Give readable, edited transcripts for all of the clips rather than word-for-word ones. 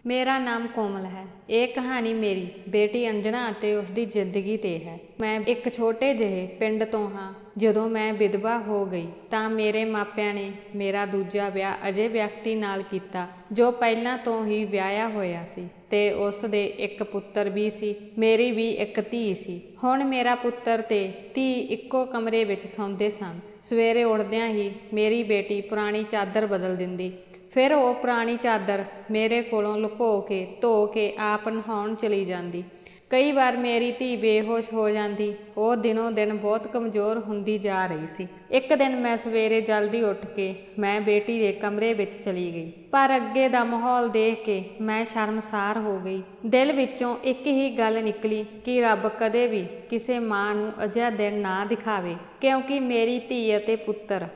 ਮੇਰਾ ਨਾਮ ਕੋਮਲ ਹੈ। ਇਹ ਕਹਾਣੀ ਮੇਰੀ ਬੇਟੀ ਅੰਜਨਾ ਅਤੇ ਉਸ ਦੀ ਜ਼ਿੰਦਗੀ ਤੇ ਹੈ। ਮੈਂ ਇੱਕ ਛੋਟੇ ਜਿਹੇ ਪਿੰਡ ਤੋਂ ਹਾਂ। ਜਦੋਂ ਮੈਂ ਵਿਧਵਾ ਹੋ ਗਈ ਤਾਂ ਮੇਰੇ ਮਾਪਿਆਂ ਨੇ ਮੇਰਾ ਦੂਜਾ ਵਿਆਹ ਅਜੇ ਵਿਅਕਤੀ ਨਾਲ ਕੀਤਾ ਜੋ ਪਹਿਲਾਂ ਤੋਂ ਹੀ ਵਿਆਹਿਆ ਹੋਇਆ ਸੀ ਤੇ ਉਸ ਦੇ ਇੱਕ ਪੁੱਤਰ ਵੀ ਸੀ। ਮੇਰੀ ਵੀ ਇੱਕ ਧੀ ਸੀ। ਹੁਣ ਮੇਰਾ ਪੁੱਤਰ ਤੇ ਧੀ ਇੱਕੋ ਕਮਰੇ ਵਿੱਚ ਸੌਂਦੇ ਸਨ। ਸਵੇਰੇ ਉੱਠਦਿਆਂ ਹੀ ਮੇਰੀ ਬੇਟੀ ਪੁਰਾਣੀ ਚਾਦਰ ਬਦਲ ਦਿੰਦੀ। ਫਿਰ ਉਹ ਪੁਰਾਣੀ ਚਾਦਰ ਮੇਰੇ ਕੋਲੋਂ ਲੁਕੋ ਕੇ ਧੋ ਕੇ ਆਪ ਨਹਾਉਣ ਚਲੀ ਜਾਂਦੀ। ਕਈ ਵਾਰ ਮੇਰੀ ਧੀ ਬੇਹੋਸ਼ ਹੋ ਜਾਂਦੀ। ਉਹ ਦਿਨੋਂ ਦਿਨ ਬਹੁਤ ਕਮਜ਼ੋਰ ਹੁੰਦੀ ਜਾ ਰਹੀ ਸੀ। ਇੱਕ ਦਿਨ ਮੈਂ ਸਵੇਰੇ ਜਲਦੀ ਉੱਠ ਕੇ ਮੈਂ ਬੇਟੀ ਦੇ ਕਮਰੇ ਵਿੱਚ ਚਲੀ ਗਈ, ਪਰ ਅੱਗੇ ਦਾ ਮਾਹੌਲ ਦੇਖ ਕੇ ਮੈਂ ਸ਼ਰਮਸਾਰ ਹੋ ਗਈ। ਦਿਲ ਵਿੱਚੋਂ ਇੱਕ ਹੀ ਗੱਲ ਨਿਕਲੀ ਕਿ ਰੱਬ ਕਦੇ ਵੀ ਕਿਸੇ ਮਾਂ ਨੂੰ ਅਜਿਹਾ ਦਿਨ ਨਾ ਦਿਖਾਵੇ, ਕਿਉਂਕਿ ਮੇਰੀ ਧੀ ਅਤੇ ਪੁੱਤਰ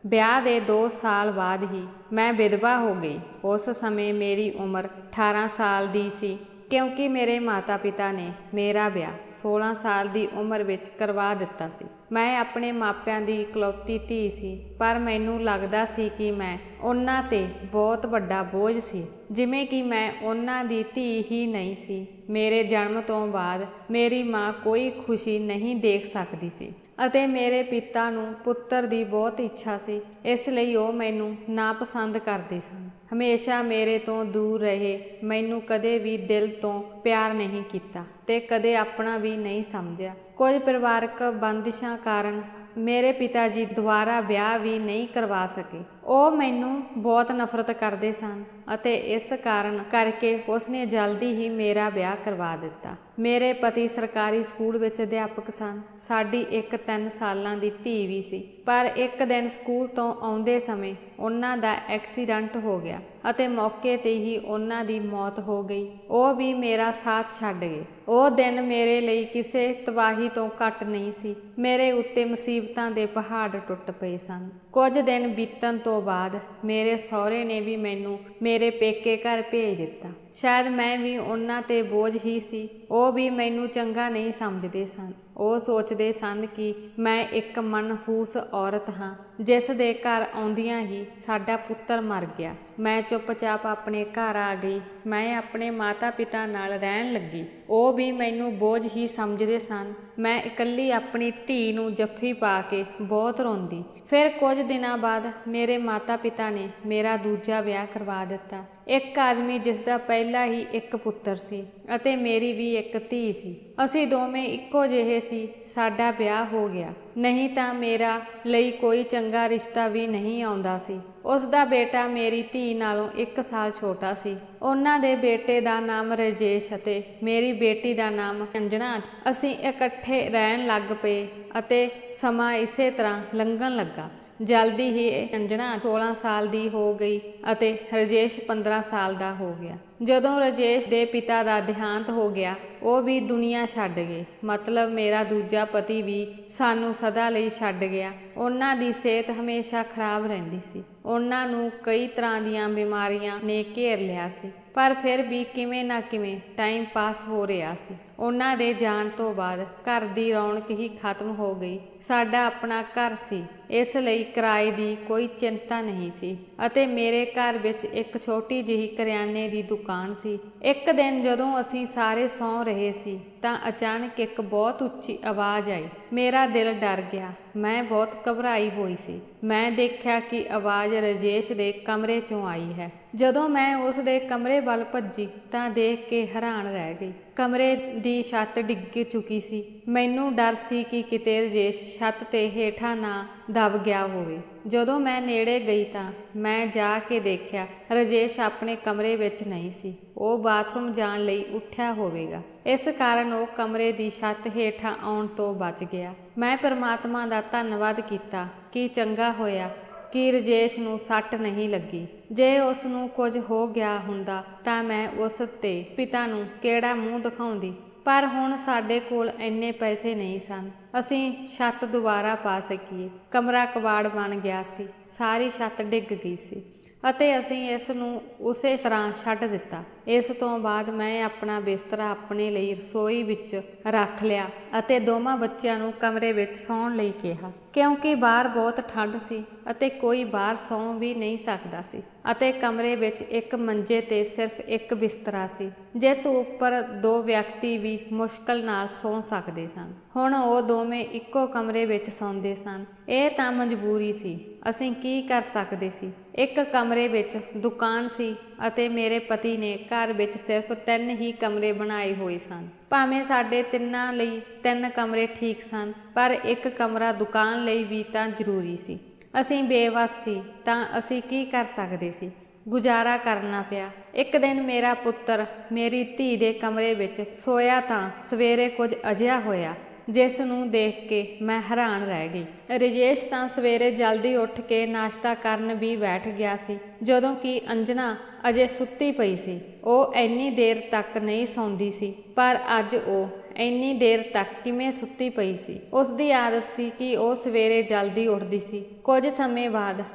ਵਿਆਹ ਦੇ 2 ਸਾਲ ਬਾਅਦ ਹੀ ਮੈਂ ਵਿਧਵਾ ਹੋ ਗਈ। ਉਸ ਸਮੇਂ ਮੇਰੀ ਉਮਰ 18 ਸਾਲ ਦੀ ਸੀ, ਕਿਉਂਕਿ ਮੇਰੇ ਮਾਤਾ ਪਿਤਾ ਨੇ ਮੇਰਾ ਵਿਆਹ 16 ਸਾਲ ਦੀ ਉਮਰ ਵਿੱਚ ਕਰਵਾ ਦਿੱਤਾ ਸੀ। ਮੈਂ ਆਪਣੇ ਮਾਪਿਆਂ ਦੀ ਇਕਲੌਤੀ ਧੀ ਸੀ, ਪਰ ਮੈਨੂੰ ਲੱਗਦਾ ਸੀ ਕਿ ਮੈਂ ਉਹਨਾਂ 'ਤੇ ਬਹੁਤ ਵੱਡਾ ਬੋਝ ਸੀ, ਜਿਵੇਂ ਕਿ ਮੈਂ ਉਹਨਾਂ ਦੀ ਧੀ ਹੀ ਨਹੀਂ ਸੀ। ਮੇਰੇ ਜਨਮ ਤੋਂ ਬਾਅਦ ਮੇਰੀ ਮਾਂ ਕੋਈ ਖੁਸ਼ੀ ਨਹੀਂ ਦੇਖ ਸਕਦੀ ਸੀ ਅਤੇ ਮੇਰੇ ਪਿਤਾ ਨੂੰ ਪੁੱਤਰ ਦੀ ਬਹੁਤ ਇੱਛਾ ਸੀ। ਇਸ ਲਈ ਉਹ ਮੈਨੂੰ ਨਾਪਸੰਦ ਕਰਦੇ ਸਨ, ਹਮੇਸ਼ਾ ਮੇਰੇ ਤੋਂ ਦੂਰ ਰਹੇ। ਮੈਨੂੰ ਕਦੇ ਵੀ ਦਿਲ ਤੋਂ ਪਿਆਰ ਨਹੀਂ ਕੀਤਾ ਤੇ ਕਦੇ ਆਪਣਾ ਵੀ ਨਹੀਂ ਸਮਝਿਆ। ਕੁਝ ਪਰਿਵਾਰਕ ਬੰਦਿਸ਼ਾਂ ਕਾਰਨ ਮੇਰੇ ਪਿਤਾ ਜੀ ਦੁਬਾਰਾ ਵਿਆਹ ਵੀ ਨਹੀਂ ਕਰਵਾ ਸਕੇ। ਉਹ ਮੈਨੂੰ ਬਹੁਤ ਨਫ਼ਰਤ ਕਰਦੇ ਸਨ ਅਤੇ ਇਸ ਕਾਰਨ ਕਰਕੇ ਉਸਨੇ ਜਲਦੀ ਹੀ ਮੇਰਾ ਵਿਆਹ ਕਰਵਾ ਦਿੱਤਾ। ਮੇਰੇ ਪਤੀ ਸਰਕਾਰੀ ਸਕੂਲ ਵਿੱਚ ਅਧਿਆਪਕ ਸਨ। ਸਾਡੀ ਇੱਕ 3 ਸਾਲਾਂ ਦੀ ਧੀ ਵੀ ਸੀ, ਪਰ ਇੱਕ ਦਿਨ ਸਕੂਲ ਤੋਂ ਆਉਂਦੇ ਸਮੇਂ ਉਹਨਾਂ ਦਾ ਐਕਸੀਡੈਂਟ ਹੋ ਗਿਆ ਅਤੇ ਮੌਕੇ ਤੇ ਹੀ ਉਹਨਾਂ ਦੀ ਮੌਤ ਹੋ ਗਈ। ਉਹ ਵੀ ਮੇਰਾ ਸਾਥ ਛੱਡ ਗਏ। ਉਹ ਦਿਨ ਮੇਰੇ ਲਈ ਕਿਸੇ ਤਬਾਹੀ ਤੋਂ ਘੱਟ ਨਹੀਂ ਸੀ। ਮੇਰੇ ਉੱਤੇ ਮੁਸੀਬਤਾਂ ਦੇ ਪਹਾੜ ਟੁੱਟ ਪਏ ਸਨ। ਕੁਝ ਦਿਨ ਬੀਤਣ ਤੋਂ ਬਾਅਦ ਮੇਰੇ ਸਹੁਰੇ ਨੇ ਵੀ ਮੈਨੂੰ ਮੇਰੇ ਪੇਕੇ ਘਰ ਭੇਜ ਦਿੱਤਾ। ਸ਼ਾਇਦ ਮੈਂ ਵੀ ਉਹਨਾਂ 'ਤੇ ਬੋਝ ਹੀ ਸੀ। ਉਹ ਵੀ ਮੈਨੂੰ ਚੰਗਾ ਨਹੀਂ ਸਮਝਦੇ ਸਨ। ਉਹ ਸੋਚਦੇ ਸਨ ਕਿ ਮੈਂ ਇੱਕ ਮਨਹੂਸ ਔਰਤ ਹਾਂ, ਜਿਸ ਦੇ ਘਰ ਆਉਂਦਿਆਂ ਹੀ ਸਾਡਾ ਪੁੱਤਰ ਮਰ ਗਿਆ। ਮੈਂ ਚੁੱਪਚਾਪ ਆਪਣੇ ਘਰ ਆ ਗਈ। ਮੈਂ ਆਪਣੇ ਮਾਤਾ ਪਿਤਾ ਨਾਲ ਰਹਿਣ ਲੱਗੀ। ਉਹ ਵੀ ਮੈਨੂੰ ਬੋਝ ਹੀ ਸਮਝਦੇ ਸਨ। ਮੈਂ ਇਕੱਲੀ ਆਪਣੀ ਧੀ ਨੂੰ ਜੱਫੀ ਪਾ ਕੇ ਬਹੁਤ ਰੋਂਦੀ। ਫਿਰ ਕੁਝ ਦਿਨਾਂ ਬਾਅਦ ਮੇਰੇ ਮਾਤਾ ਪਿਤਾ ਨੇ ਮੇਰਾ ਦੂਜਾ ਵਿਆਹ ਕਰਵਾ ਦਿੱਤਾ। ਇੱਕ ਆਦਮੀ ਜਿਸ ਦਾ ਪਹਿਲਾਂ ਹੀ ਇੱਕ ਪੁੱਤਰ ਸੀ ਅਤੇ ਮੇਰੀ ਵੀ ਇੱਕ ਧੀ ਸੀ। ਅਸੀਂ ਦੋਵੇਂ ਇੱਕੋ ਜਿਹੇ ਸੀ। ਸਾਡਾ ਵਿਆਹ ਹੋ ਗਿਆ, ਨਹੀਂ ਤਾਂ ਮੇਰਾ ਲਈ ਕੋਈ ਚੰਗਾ ਰਿਸ਼ਤਾ ਵੀ ਨਹੀਂ ਆਉਂਦਾ ਸੀ। ਉਸ ਦਾ ਬੇਟਾ ਮੇਰੀ ਧੀ ਨਾਲੋਂ 1 ਸਾਲ ਛੋਟਾ ਸੀ। ਉਹਨਾਂ ਦੇ ਬੇਟੇ ਦਾ ਨਾਮ ਰਜੇਸ਼ ਅਤੇ ਮੇਰੀ ਬੇਟੀ ਦਾ ਨਾਮ ਅੰਜਨਾ। ਅਸੀਂ ਇਕੱਠੇ ਰਹਿਣ ਲੱਗ ਪਏ ਅਤੇ ਸਮਾਂ ਇਸੇ ਤਰ੍ਹਾਂ ਲੰਘਣ ਲੱਗਾ। ਜਲਦੀ ਹੀ ਅੰਜਨਾ 16 ਸਾਲ ਦੀ ਹੋ ਗਈ ਅਤੇ ਰਜੇਸ਼ 15 ਸਾਲ ਦਾ ਹੋ ਗਿਆ। ਜਦੋਂ ਰਜੇਸ਼ ਦੇ ਪਿਤਾ ਦਾ ਦੇਹਾਂਤ ਹੋ ਗਿਆ, ਉਹ ਵੀ ਦੁਨੀਆ ਛੱਡ ਗਏ। ਮਤਲਬ ਮੇਰਾ ਦੂਜਾ ਪਤੀ ਵੀ ਸਾਨੂੰ ਸਦਾ ਲਈ ਛੱਡ ਗਿਆ। ਉਹਨਾਂ ਦੀ ਸਿਹਤ ਹਮੇਸ਼ਾ ਖਰਾਬ ਰਹਿੰਦੀ ਸੀ। ਉਹਨਾਂ ਨੂੰ ਕਈ ਤਰ੍ਹਾਂ ਦੀਆਂ ਬਿਮਾਰੀਆਂ ਨੇ ਘੇਰ ਲਿਆ ਸੀ, ਪਰ ਫਿਰ ਵੀ ਕਿਵੇਂ ਨਾ ਕਿਵੇਂ ਟਾਈਮ ਪਾਸ ਹੋ ਰਿਹਾ ਸੀ। ਉਹਨਾਂ ਦੇ ਜਾਣ ਤੋਂ ਬਾਅਦ ਘਰ ਦੀ ਰੌਣਕ ਹੀ ਖਤਮ ਹੋ ਗਈ। ਸਾਡਾ ਆਪਣਾ ਘਰ ਸੀ, ਇਸ ਲਈ ਕਿਰਾਏ ਦੀ ਕੋਈ ਚਿੰਤਾ ਨਹੀਂ ਸੀ ਅਤੇ ਮੇਰੇ ਘਰ ਵਿੱਚ ਇੱਕ ਛੋਟੀ ਜਿਹੀ ਕਰਿਆਨੇ ਦੀ ਦੁਕਾਨ ਸੀ। ਇੱਕ ਦਿਨ ਜਦੋਂ ਅਸੀਂ ਸਾਰੇ ਸੌਂ ਰਹੇ ਸੀ ਤਾਂ ਅਚਾਨਕ ਇੱਕ ਬਹੁਤ ਉੱਚੀ ਆਵਾਜ਼ ਆਈ। ਮੇਰਾ ਦਿਲ ਡਰ ਗਿਆ। ਮੈਂ ਬਹੁਤ ਘਬਰਾਈ ਹੋਈ ਸੀ। ਮੈਂ ਦੇਖਿਆ ਕਿ ਆਵਾਜ਼ ਰਜੇਸ਼ ਦੇ ਕਮਰੇ 'ਚੋਂ ਆਈ ਹੈ। ਜਦੋਂ ਮੈਂ ਉਸ ਦੇ ਕਮਰੇ ਵੱਲ ਭੱਜੀ ਤਾਂ ਦੇਖ ਕੇ ਹੈਰਾਨ ਰਹਿ ਗਈ। ਕਮਰੇ ਦੀ ਛੱਤ ਡਿੱਗ ਚੁੱਕੀ ਸੀ। ਮੈਨੂੰ ਡਰ ਸੀ ਕਿ ਕਿਤੇ ਰਜੇਸ਼ ਛੱਤ ਤੇ ਹੇਠਾਂ ਨਾ ਦਬ ਗਿਆ ਹੋਵੇ। ਜਦੋਂ ਮੈਂ ਨੇੜੇ ਗਈ ਤਾਂ ਮੈਂ ਜਾ ਕੇ ਦੇਖਿਆ ਰਜੇਸ਼ ਆਪਣੇ ਕਮਰੇ ਵਿੱਚ ਨਹੀਂ ਸੀ। ਉਹ ਬਾਥਰੂਮ ਜਾਣ ਲਈ ਉੱਠਿਆ ਹੋਵੇਗਾ। ਇਸ ਕਾਰਨ ਉਹ ਕਮਰੇ ਦੀ ਛੱਤ ਹੇਠਾਂ ਆਉਣ ਤੋਂ ਬਚ ਗਿਆ। ਮੈਂ ਪਰਮਾਤਮਾ ਦਾ ਧੰਨਵਾਦ ਕੀਤਾ ਕਿ ਚੰਗਾ ਹੋਇਆ ਕਿ ਰਜੇਸ਼ ਨੂੰ ਸੱਟ ਨਹੀਂ ਲੱਗੀ। ਜੇ ਉਸ ਨੂੰ ਕੁਝ ਹੋ ਗਿਆ ਹੁੰਦਾ ਤਾਂ ਮੈਂ ਉਸ ਤੇ ਪਿਤਾ ਨੂੰ ਕਿਹੜਾ ਮੂੰਹ ਦਿਖਾਉਂਦੀ। ਪਰ ਹੁਣ ਸਾਡੇ ਕੋਲ ਇੰਨੇ ਪੈਸੇ ਨਹੀਂ ਸਨ ਅਸੀਂ ਛੱਤ ਦੁਬਾਰਾ ਪਾ ਸਕੀਏ। ਕਮਰਾ ਕਬਾੜ ਬਣ ਗਿਆ ਸੀ। ਸਾਰੀ ਛੱਤ ਡਿੱਗ ਗਈ ਸੀ ਅਤੇ ਅਸੀਂ ਇਸ ਨੂੰ ਉਸੇ ਤਰ੍ਹਾਂ ਛੱਡ ਦਿੱਤਾ। ਇਸ ਤੋਂ ਬਾਅਦ ਮੈਂ ਆਪਣਾ ਬਿਸਤਰਾ ਆਪਣੇ ਲਈ ਰਸੋਈ ਵਿੱਚ ਰੱਖ ਲਿਆ ਅਤੇ ਦੋਵਾਂ ਬੱਚਿਆਂ ਨੂੰ ਕਮਰੇ ਵਿੱਚ ਸੌਣ ਲਈ ਕਿਹਾ, ਕਿਉਂਕਿ ਬਾਹਰ ਬਹੁਤ ਠੰਡ ਸੀ ਅਤੇ ਕੋਈ ਬਾਹਰ ਸੌਂ ਵੀ ਨਹੀਂ ਸਕਦਾ ਸੀ ਅਤੇ ਕਮਰੇ ਵਿੱਚ ਇੱਕ ਮੰਜੇ ਤੇ ਸਿਰਫ ਇੱਕ ਬਿਸਤਰਾ ਸੀ, ਜਿਸ ਉੱਪਰ 2 ਵਿਅਕਤੀ ਵੀ ਮੁਸ਼ਕਲ ਨਾਲ ਸੌਂ ਸਕਦੇ ਸਨ। ਹੁਣ ਉਹ ਦੋਵੇਂ ਇੱਕੋ ਕਮਰੇ ਵਿੱਚ ਸੌਂਦੇ ਸਨ। ਇਹ ਤਾਂ ਮਜਬੂਰੀ ਸੀ, ਅਸੀਂ ਕੀ ਕਰ ਸਕਦੇ ਸੀ। ਇੱਕ ਕਮਰੇ ਵਿੱਚ ਦੁਕਾਨ ਸੀ ਅਤੇ ਮੇਰੇ ਪਤੀ ਨੇ ਘਰ ਵਿੱਚ ਸਿਰਫ 3 ਹੀ ਕਮਰੇ ਬਣਾਏ ਹੋਏ ਸਨ। ਭਾਵੇਂ ਸਾਡੇ ਤਿੰਨਾਂ ਲਈ 3 ਕਮਰੇ ਠੀਕ ਸਨ, ਪਰ ਇੱਕ ਕਮਰਾ ਦੁਕਾਨ ਲਈ ਵੀ ਤਾਂ ਜ਼ਰੂਰੀ ਸੀ। ਅਸੀਂ ਬੇਵੱਸ ਸੀ, ਤਾਂ ਅਸੀਂ ਕੀ ਕਰ ਸਕਦੇ ਸੀ। ਗੁਜ਼ਾਰਾ ਕਰਨਾ ਪਿਆ। ਇੱਕ ਦਿਨ ਮੇਰਾ ਪੁੱਤਰ ਮੇਰੀ ਧੀ ਦੇ ਕਮਰੇ ਵਿੱਚ ਸੋਇਆ ਤਾਂ ਸਵੇਰੇ ਕੁਝ ਅਜਿਹਾ ਹੋਇਆ ਜਿਸ ਨੂੰ ਦੇਖ ਕੇ ਮੈਂ ਹੈਰਾਨ ਰਹਿ ਗਈ। ਰਜੇਸ਼ ਤਾਂ ਸਵੇਰੇ ਜਲਦੀ ਉੱਠ ਕੇ ਨਾਸ਼ਤਾ ਕਰਨ ਵੀ ਬੈਠ ਗਿਆ ਸੀ, ਜਦੋਂ ਕਿ ਅੰਜਨਾ ਅਜੇ ਸੁੱਤੀ ਪਈ ਸੀ। ਉਹ ਇੰਨੀ ਦੇਰ ਤੱਕ ਨਹੀਂ ਸੌਂਦੀ ਸੀ, ਪਰ ਅੱਜ ਉਹ ਇੰਨੀ ਦੇਰ ਤੱਕ ਕਿਵੇਂ ਸੁੱਤੀ ਪਈ ਸੀ। ਉਸ ਦੀ ਆਦਤ ਸੀ ਕਿ ਉਹ ਸਵੇਰੇ ਜਲਦੀ ਉੱਠਦੀ ਸੀ। ਕੁਝ ਸਮੇਂ ਬਾਅਦ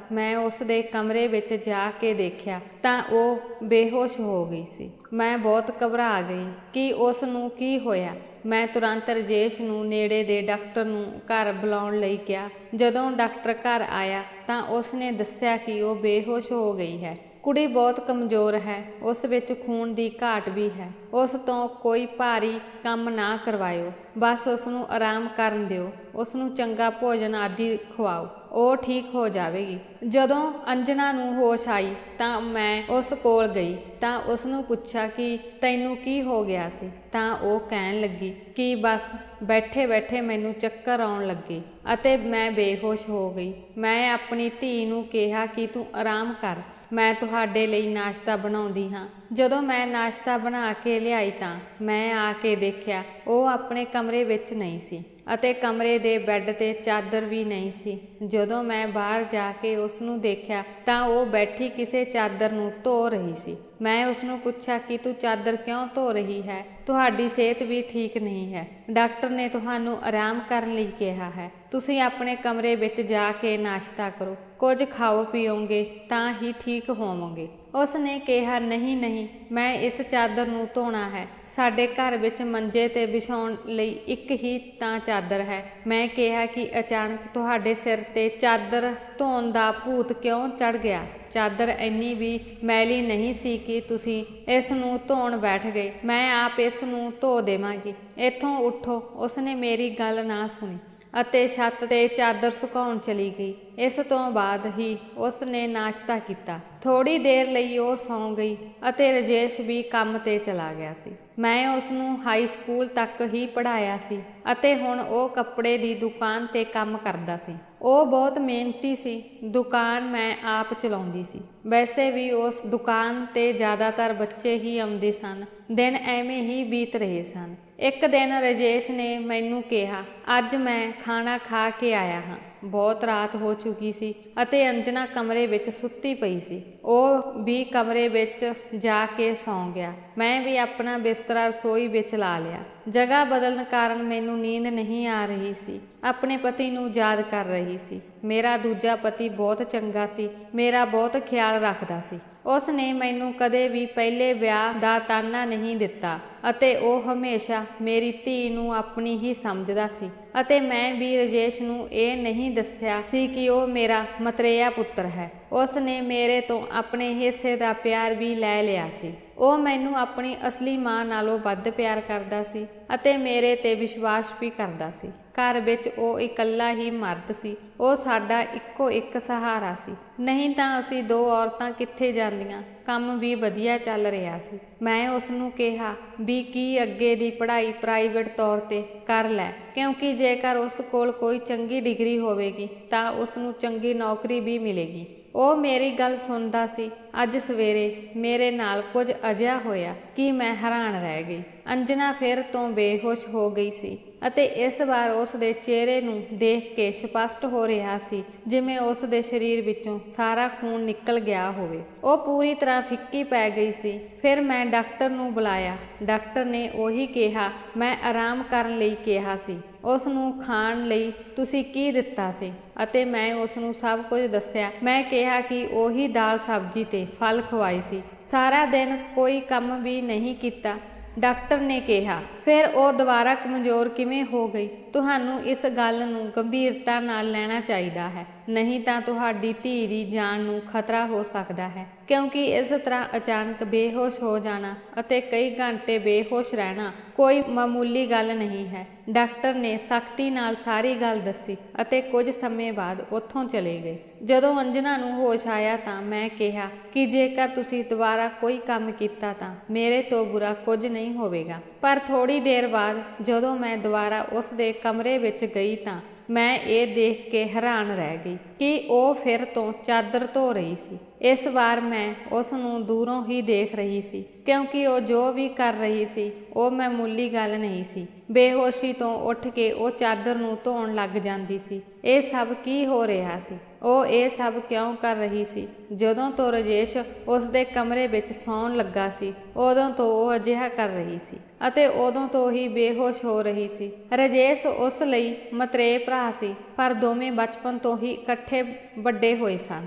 ਮੈਂ ਉਸ ਦੇ ਕਮਰੇ ਵਿੱਚ ਜਾ ਕੇ ਦੇਖਿਆ ਤਾਂ ਉਹ ਬੇਹੋਸ਼ ਹੋ ਗਈ ਸੀ। ਮੈਂ ਬਹੁਤ ਘਬਰਾ ਗਈ ਕਿ ਉਸ ਨੂੰ ਕੀ ਹੋਇਆ। ਮੈਂ ਤੁਰੰਤ ਰਜੇਸ਼ ਨੂੰ ਨੇੜੇ ਦੇ ਡਾਕਟਰ ਨੂੰ ਘਰ ਬੁਲਾਉਣ ਲਈ ਕਿਹਾ। ਜਦੋਂ ਡਾਕਟਰ ਘਰ ਆਇਆ ਤਾਂ ਉਸ ਨੇ ਦੱਸਿਆ ਕਿ ਉਹ ਬੇਹੋਸ਼ ਹੋ ਗਈ ਹੈ। ਕੁੜੀ ਬਹੁਤ ਕਮਜ਼ੋਰ ਹੈ, ਉਸ ਵਿੱਚ ਖੂਨ ਦੀ ਘਾਟ ਵੀ ਹੈ। ਉਸ ਤੋਂ ਕੋਈ ਭਾਰੀ ਕੰਮ ਨਾ ਕਰਵਾਇਓ, ਬਸ ਉਸ ਨੂੰ ਆਰਾਮ ਕਰਨ ਦਿਓ। ਉਸ ਨੂੰ ਚੰਗਾ ਭੋਜਨ ਆਦਿ ਖਵਾਓ, ਉਹ ਠੀਕ ਹੋ ਜਾਵੇਗੀ। ਜਦੋਂ ਅੰਜਨਾ ਨੂੰ ਹੋਸ਼ ਆਈ ਤਾਂ ਮੈਂ ਉਸ ਕੋਲ ਗਈ ਤਾਂ ਉਸ ਨੂੰ ਪੁੱਛਿਆ ਕਿ ਤੈਨੂੰ ਕੀ ਹੋ ਗਿਆ ਸੀ। ਤਾਂ ਉਹ ਕਹਿਣ ਲੱਗੀ ਕਿ ਬਸ ਬੈਠੇ ਬੈਠੇ ਮੈਨੂੰ ਚੱਕਰ ਆਉਣ ਲੱਗੇ ਅਤੇ ਮੈਂ ਬੇਹੋਸ਼ ਹੋ ਗਈ। ਮੈਂ ਆਪਣੀ ਧੀ ਨੂੰ ਕਿਹਾ ਕਿ ਤੂੰ ਆਰਾਮ ਕਰ, ਮੈਂ ਤੁਹਾਡੇ ਲਈ ਨਾਸ਼ਤਾ ਬਣਾਉਂਦੀ ਹਾਂ। ਜਦੋਂ ਮੈਂ ਨਾਸ਼ਤਾ ਬਣਾ ਕੇ ਲਿਆਈ ਤਾਂ ਮੈਂ ਆ ਕੇ ਦੇਖਿਆ ਉਹ ਆਪਣੇ ਕਮਰੇ ਵਿੱਚ ਨਹੀਂ ਸੀ ਅਤੇ ਕਮਰੇ ਦੇ ਬੈੱਡ ਤੇ ਚਾਦਰ ਵੀ ਨਹੀਂ ਸੀ। ਜਦੋਂ ਮੈਂ ਬਾਹਰ ਜਾ ਕੇ ਉਸ ਨੂੰ ਦੇਖਿਆ ਤਾਂ ਉਹ ਬੈਠੀ ਕਿਸੇ ਚਾਦਰ ਨੂੰ ਧੋ ਰਹੀ ਸੀ। ਮੈਂ ਉਸ ਨੂੰ ਪੁੱਛਿਆ ਕਿ ਤੂੰ ਚਾਦਰ ਕਿਉਂ ਧੋ ਰਹੀ ਹੈ, ਤੁਹਾਡੀ ਸਿਹਤ ਵੀ ਠੀਕ ਨਹੀਂ ਹੈ। ਡਾਕਟਰ ਨੇ ਤੁਹਾਨੂੰ ਆਰਾਮ ਕਰਨ ਲਈ ਕਿਹਾ ਹੈ। ਤੁਸੀਂ ਆਪਣੇ ਕਮਰੇ ਵਿੱਚ ਜਾ ਕੇ ਨਾਸ਼ਤਾ ਕਰੋ, ਕੁਝ ਖਾਓ ਪੀਓਗੇ ਤਾਂ ਹੀ ਠੀਕ ਹੋਵੋਗੇ। ਉਸ ਨੇ ਕਿਹਾ ਨਹੀਂ ਨਹੀਂ, ਮੈਂ ਇਸ ਚਾਦਰ ਨੂੰ ਧੋਣਾ ਹੈ। ਸਾਡੇ ਘਰ ਵਿੱਚ ਮੰਜੇ ਤੇ ਵਿਛਾਉਣ ਲਈ ਇੱਕ ਹੀ ਤਾਂ ਚਾਦਰ ਹੈ। ਮੈਂ ਕਿਹਾ ਕਿ ਅਚਾਨਕ ਤੁਹਾਡੇ ਸਿਰ ਤੇ ਚਾਦਰ ਧੋਣ ਦਾ ਭੂਤ ਕਿਉਂ ਚੜ ਗਿਆ। ਚਾਦਰ ਇੰਨੀ ਵੀ ਮੈਲੀ ਨਹੀਂ ਸੀ ਕਿ ਤੁਸੀਂ ਇਸ ਨੂੰ ਧੋਣ ਬੈਠ ਗਏ। ਮੈਂ ਆਪ ਇਸ ਨੂੰ ਧੋ ਦੇਵਾਂਗੀ, ਇੱਥੋਂ ਉੱਠੋ। ਉਸ ਨੇ ਮੇਰੀ ਗੱਲ ਨਾ ਸੁਣੀ ਅਤੇ ਛੱਤ ਤੇ ਚਾਦਰ ਸੁਕਾਉਣ ਚਲੀ ਗਈ। ਇਸ ਤੋਂ ਬਾਅਦ ਹੀ ਉਸ ਨੇ ਨਾਸ਼ਤਾ ਕੀਤਾ। ਥੋੜੀ ਦੇਰ ਲਈ ਉਹ ਸੌਂ ਗਈ ਅਤੇ ਰਜੇਸ਼ ਵੀ ਕੰਮ ਤੇ ਚਲਾ ਗਿਆ ਸੀ। ਮੈਂ ਉਸ ਨੂੰ ਹਾਈ ਸਕੂਲ ਤੱਕ ਹੀ ਪੜ੍ਹਾਇਆ ਸੀ ਅਤੇ ਹੁਣ ਉਹ ਕੱਪੜੇ ਦੀ ਦੁਕਾਨ ਤੇ ਕੰਮ ਕਰਦਾ ਸੀ। ਉਹ ਬਹੁਤ ਮਿਹਨਤੀ ਸੀ। ਦੁਕਾਨ ਮੈਂ ਆਪ ਚਲਾਉਂਦੀ ਸੀ। ਵੈਸੇ ਵੀ ਉਸ ਦੁਕਾਨ ਤੇ ਜ਼ਿਆਦਾਤਰ ਬੱਚੇ ਹੀ ਆਉਂਦੇ ਸਨ। ਦਿਨ ਐਵੇਂ ਹੀ ਬੀਤ ਰਹੇ ਸਨ। ਇੱਕ ਦਿਨ ਰਜੇਸ਼ ਨੇ ਮੈਨੂੰ ਕਿਹਾ, ਅੱਜ ਮੈਂ ਖਾਣਾ ਖਾ ਕੇ ਆਇਆ ਹਾਂ। ਬਹੁਤ ਰਾਤ ਹੋ ਚੁੱਕੀ ਸੀ ਅਤੇ ਅੰਜਨਾ ਕਮਰੇ ਵਿੱਚ ਸੁੱਤੀ ਪਈ ਸੀ। ਉਹ ਵੀ ਕਮਰੇ ਵਿੱਚ ਜਾ ਕੇ ਸੌਂ ਗਿਆ। ਮੈਂ ਵੀ ਆਪਣਾ ਬਿਸਤਰਾ ਰਸੋਈ ਵਿੱਚ ਲਾ ਲਿਆ। ਜਗ੍ਹਾ ਬਦਲਣ ਕਾਰਨ ਮੈਨੂੰ ਨੀਂਦ ਨਹੀਂ ਆ ਰਹੀ ਸੀ। ਆਪਣੇ ਪਤੀ ਨੂੰ ਯਾਦ ਕਰ ਰਹੀ ਸੀ। ਮੇਰਾ ਦੂਜਾ ਪਤੀ ਬਹੁਤ ਚੰਗਾ ਸੀ, ਮੇਰਾ ਬਹੁਤ ਖਿਆਲ ਰੱਖਦਾ ਸੀ। ਉਸ ਨੇ ਮੈਨੂੰ ਕਦੇ ਵੀ ਪਹਿਲੇ ਵਿਆਹ ਦਾ ਤਾਨਾ ਨਹੀਂ ਦਿੱਤਾ ਅਤੇ ਉਹ ਹਮੇਸ਼ਾ ਮੇਰੀ ਧੀ ਨੂੰ ਆਪਣੀ ਹੀ ਸਮਝਦਾ ਸੀ ਅਤੇ ਮੈਂ ਵੀ ਰਜੇਸ਼ ਨੂੰ ਇਹ ਨਹੀਂ ਦੱਸਿਆ ਸੀ ਕਿ ਉਹ ਮੇਰਾ ਮਤਰੇਆ ਪੁੱਤਰ ਹੈ। ਉਸ ਨੇ ਮੇਰੇ ਤੋਂ ਆਪਣੇ ਹਿੱਸੇ ਦਾ ਪਿਆਰ ਵੀ ਲੈ ਲਿਆ ਸੀ। ਉਹ ਮੈਨੂੰ ਆਪਣੀ ਅਸਲੀ ਮਾਂ ਨਾਲੋਂ ਵੱਧ ਪਿਆਰ ਕਰਦਾ ਸੀ ਅਤੇ ਮੇਰੇ ਤੇ ਵਿਸ਼ਵਾਸ ਵੀ ਕਰਦਾ ਸੀ। ਘਰ ਵਿੱਚ ਉਹ ਇਕੱਲਾ ਹੀ ਮਰਦ ਸੀ। ਉਹ ਸਾਡਾ ਇੱਕੋ ਇੱਕ ਸਹਾਰਾ ਸੀ। ਨਹੀਂ ਤਾਂ ਅਸੀਂ 2 ਔਰਤਾਂ ਕਿੱਥੇ ਜਾਂਦੀਆਂ। ਕੰਮ ਵੀ ਵਧੀਆ ਚੱਲ ਰਿਹਾ ਸੀ। ਮੈਂ ਉਸ ਨੂੰ ਕਿਹਾ ਵੀ ਕੀ ਅੱਗੇ ਦੀ ਪੜ੍ਹਾਈ ਪ੍ਰਾਈਵੇਟ ਤੌਰ ਤੇ ਕਰ ਲੈ, ਕਿਉਂਕਿ ਜੇਕਰ ਉਸ ਕੋਲ ਕੋਈ ਚੰਗੀ ਡਿਗਰੀ ਹੋਵੇਗੀ ਤਾਂ ਉਸ ਨੂੰ ਚੰਗੀ ਨੌਕਰੀ ਵੀ ਮਿਲੇਗੀ। ਉਹ ਮੇਰੀ ਗੱਲ ਸੁਣਦਾ ਸੀ। ਅੱਜ ਸਵੇਰੇ ਮੇਰੇ ਨਾਲ ਕੁਝ ਅਜਿਹਾ ਹੋਇਆ ਕਿ ਮੈਂ ਹੈਰਾਨ ਰਹਿ ਗਈ। ਅੰਜਨਾ ਫਿਰ ਤੋਂ ਬੇਹੋਸ਼ ਹੋ ਗਈ ਸੀ ਅਤੇ ਇਸ ਵਾਰ ਉਸ ਦੇ ਚਿਹਰੇ ਨੂੰ ਦੇਖ ਕੇ ਸਪਸ਼ਟ ਹੋ ਰਿਹਾ ਸੀ ਜਿਵੇਂ ਉਸ ਦੇ ਸਰੀਰ ਵਿੱਚੋਂ ਸਾਰਾ ਖੂਨ ਨਿਕਲ ਗਿਆ ਹੋਵੇ। ਉਹ ਪੂਰੀ ਤਰ੍ਹਾਂ ਫਿੱਕੀ ਪੈ ਗਈ ਸੀ। ਫਿਰ ਮੈਂ ਡਾਕਟਰ ਨੂੰ ਬੁਲਾਇਆ। ਡਾਕਟਰ ਨੇ ਉਹੀ ਕਿਹਾ ਮੈਂ ਆਰਾਮ ਕਰਨ ਲਈ ਕਿਹਾ ਸੀ। ਉਸ ਨੂੰ ਖਾਣ ਲਈ ਤੁਸੀਂ ਕੀ ਦਿੱਤਾ ਸੀ? ਅਤੇ ਮੈਂ ਉਸ ਨੂੰ ਸਭ ਕੁਝ ਦੱਸਿਆ। ਮੈਂ ਕਿਹਾ ਕਿ ਉਹੀ ਦਾਲ ਸਬਜ਼ੀ ਤੇ ਫਲ ਖਵਾਏ ਸੀ। ਸਾਰਾ ਦਿਨ ਕੋਈ ਕੰਮ ਵੀ ਨਹੀਂ ਕੀਤਾ। ਡਾਕਟਰ ਨੇ ਕਿਹਾ ਫਿਰ ਉਹ ਦੁਬਾਰਾ ਕਮਜ਼ੋਰ ਕਿਵੇਂ ਹੋ ਗਈ? ਤੁਹਾਨੂੰ ਇਸ ਗੱਲ ਨੂੰ ਗੰਭੀਰਤਾ ਨਾਲ ਲੈਣਾ ਚਾਹੀਦਾ ਹੈ, ਨਹੀਂ ਤਾਂ ਤੁਹਾਡੀ ਧੀ ਦੀ ਜਾਨ ਨੂੰ ਖਤਰਾ ਹੋ ਸਕਦਾ ਹੈ, ਕਿਉਂਕਿ ਇਸ ਤਰ੍ਹਾਂ ਅਚਾਨਕ ਬੇਹੋਸ਼ ਹੋ ਜਾਣਾ ਅਤੇ ਕਈ ਘੰਟੇ ਬੇਹੋਸ਼ ਰਹਿਣਾ ਕੋਈ ਮਾਮੂਲੀ ਗੱਲ ਨਹੀਂ ਹੈ। ਡਾਕਟਰ ਨੇ ਸਖਤੀ ਨਾਲ ਸਾਰੀ ਗੱਲ ਦੱਸੀ ਅਤੇ ਕੁਝ ਸਮੇਂ ਬਾਅਦ ਉੱਥੋਂ ਚਲੇ ਗਏ। ਜਦੋਂ ਅੰਜਨਾ ਨੂੰ ਹੋਸ਼ ਆਇਆ ਤਾਂ ਮੈਂ ਕਿਹਾ ਕਿ ਜੇਕਰ ਤੁਸੀਂ ਦੁਬਾਰਾ ਕੋਈ ਕੰਮ ਕੀਤਾ ਤਾਂ ਮੇਰੇ ਤੋਂ ਬੁਰਾ ਕੁਝ ਨਹੀਂ ਹੋਵੇਗਾ। ਪਰ ਥੋੜੀ ਦੇਰ ਬਾਅਦ ਜਦੋਂ ਮੈਂ ਦੁਬਾਰਾ ਉਸ ਦੇ ਕਮਰੇ ਵਿੱਚ ਗਈ ਤਾਂ ਮੈਂ ਇਹ ਦੇਖ ਕੇ ਹੈਰਾਨ ਰਹਿ ਗਈ ਕਿ ਉਹ ਫਿਰ ਤੋਂ ਚਾਦਰ ਧੋ ਰਹੀ ਸੀ। ਇਸ ਵਾਰ ਮੈਂ ਉਸ ਨੂੰ ਦੂਰੋਂ ਹੀ ਦੇਖ ਰਹੀ ਸੀ, ਕਿਉਂਕਿ ਉਹ ਜੋ ਵੀ ਕਰ ਰਹੀ ਸੀ ਉਹ ਮਾਮੂਲੀ ਗੱਲ ਨਹੀਂ ਸੀ। ਬੇਹੋਸ਼ੀ ਤੋਂ ਉੱਠ ਕੇ ਉਹ ਚਾਦਰ ਨੂੰ ਧੋਣ ਲੱਗ ਜਾਂਦੀ ਸੀ। ਇਹ ਸਭ ਕੀ ਹੋ ਰਿਹਾ ਸੀ? ਉਹ ਇਹ ਸਭ ਕਿਉਂ ਕਰ ਰਹੀ ਸੀ? ਜਦੋਂ ਤੋਂ ਰਾਜੇਸ਼ ਉਸ ਦੇ ਕਮਰੇ ਵਿੱਚ ਸੌਣ ਲੱਗਾ ਸੀ ਉਦੋਂ ਤੋਂ ਉਹ ਅਜਿਹਾ ਕਰ ਰਹੀ ਸੀ ਅਤੇ ਉਦੋਂ ਤੋਂ ਹੀ ਬੇਹੋਸ਼ ਹੋ ਰਹੀ ਸੀ। ਰਾਜੇਸ਼ ਉਸ ਲਈ ਮਤਰੇਏ ਭਰਾ ਸੀ, ਪਰ ਦੋਵੇਂ ਬਚਪਨ ਤੋਂ ਹੀ ਇਕੱਠੇ ਵੱਡੇ ਹੋਏ ਸਨ।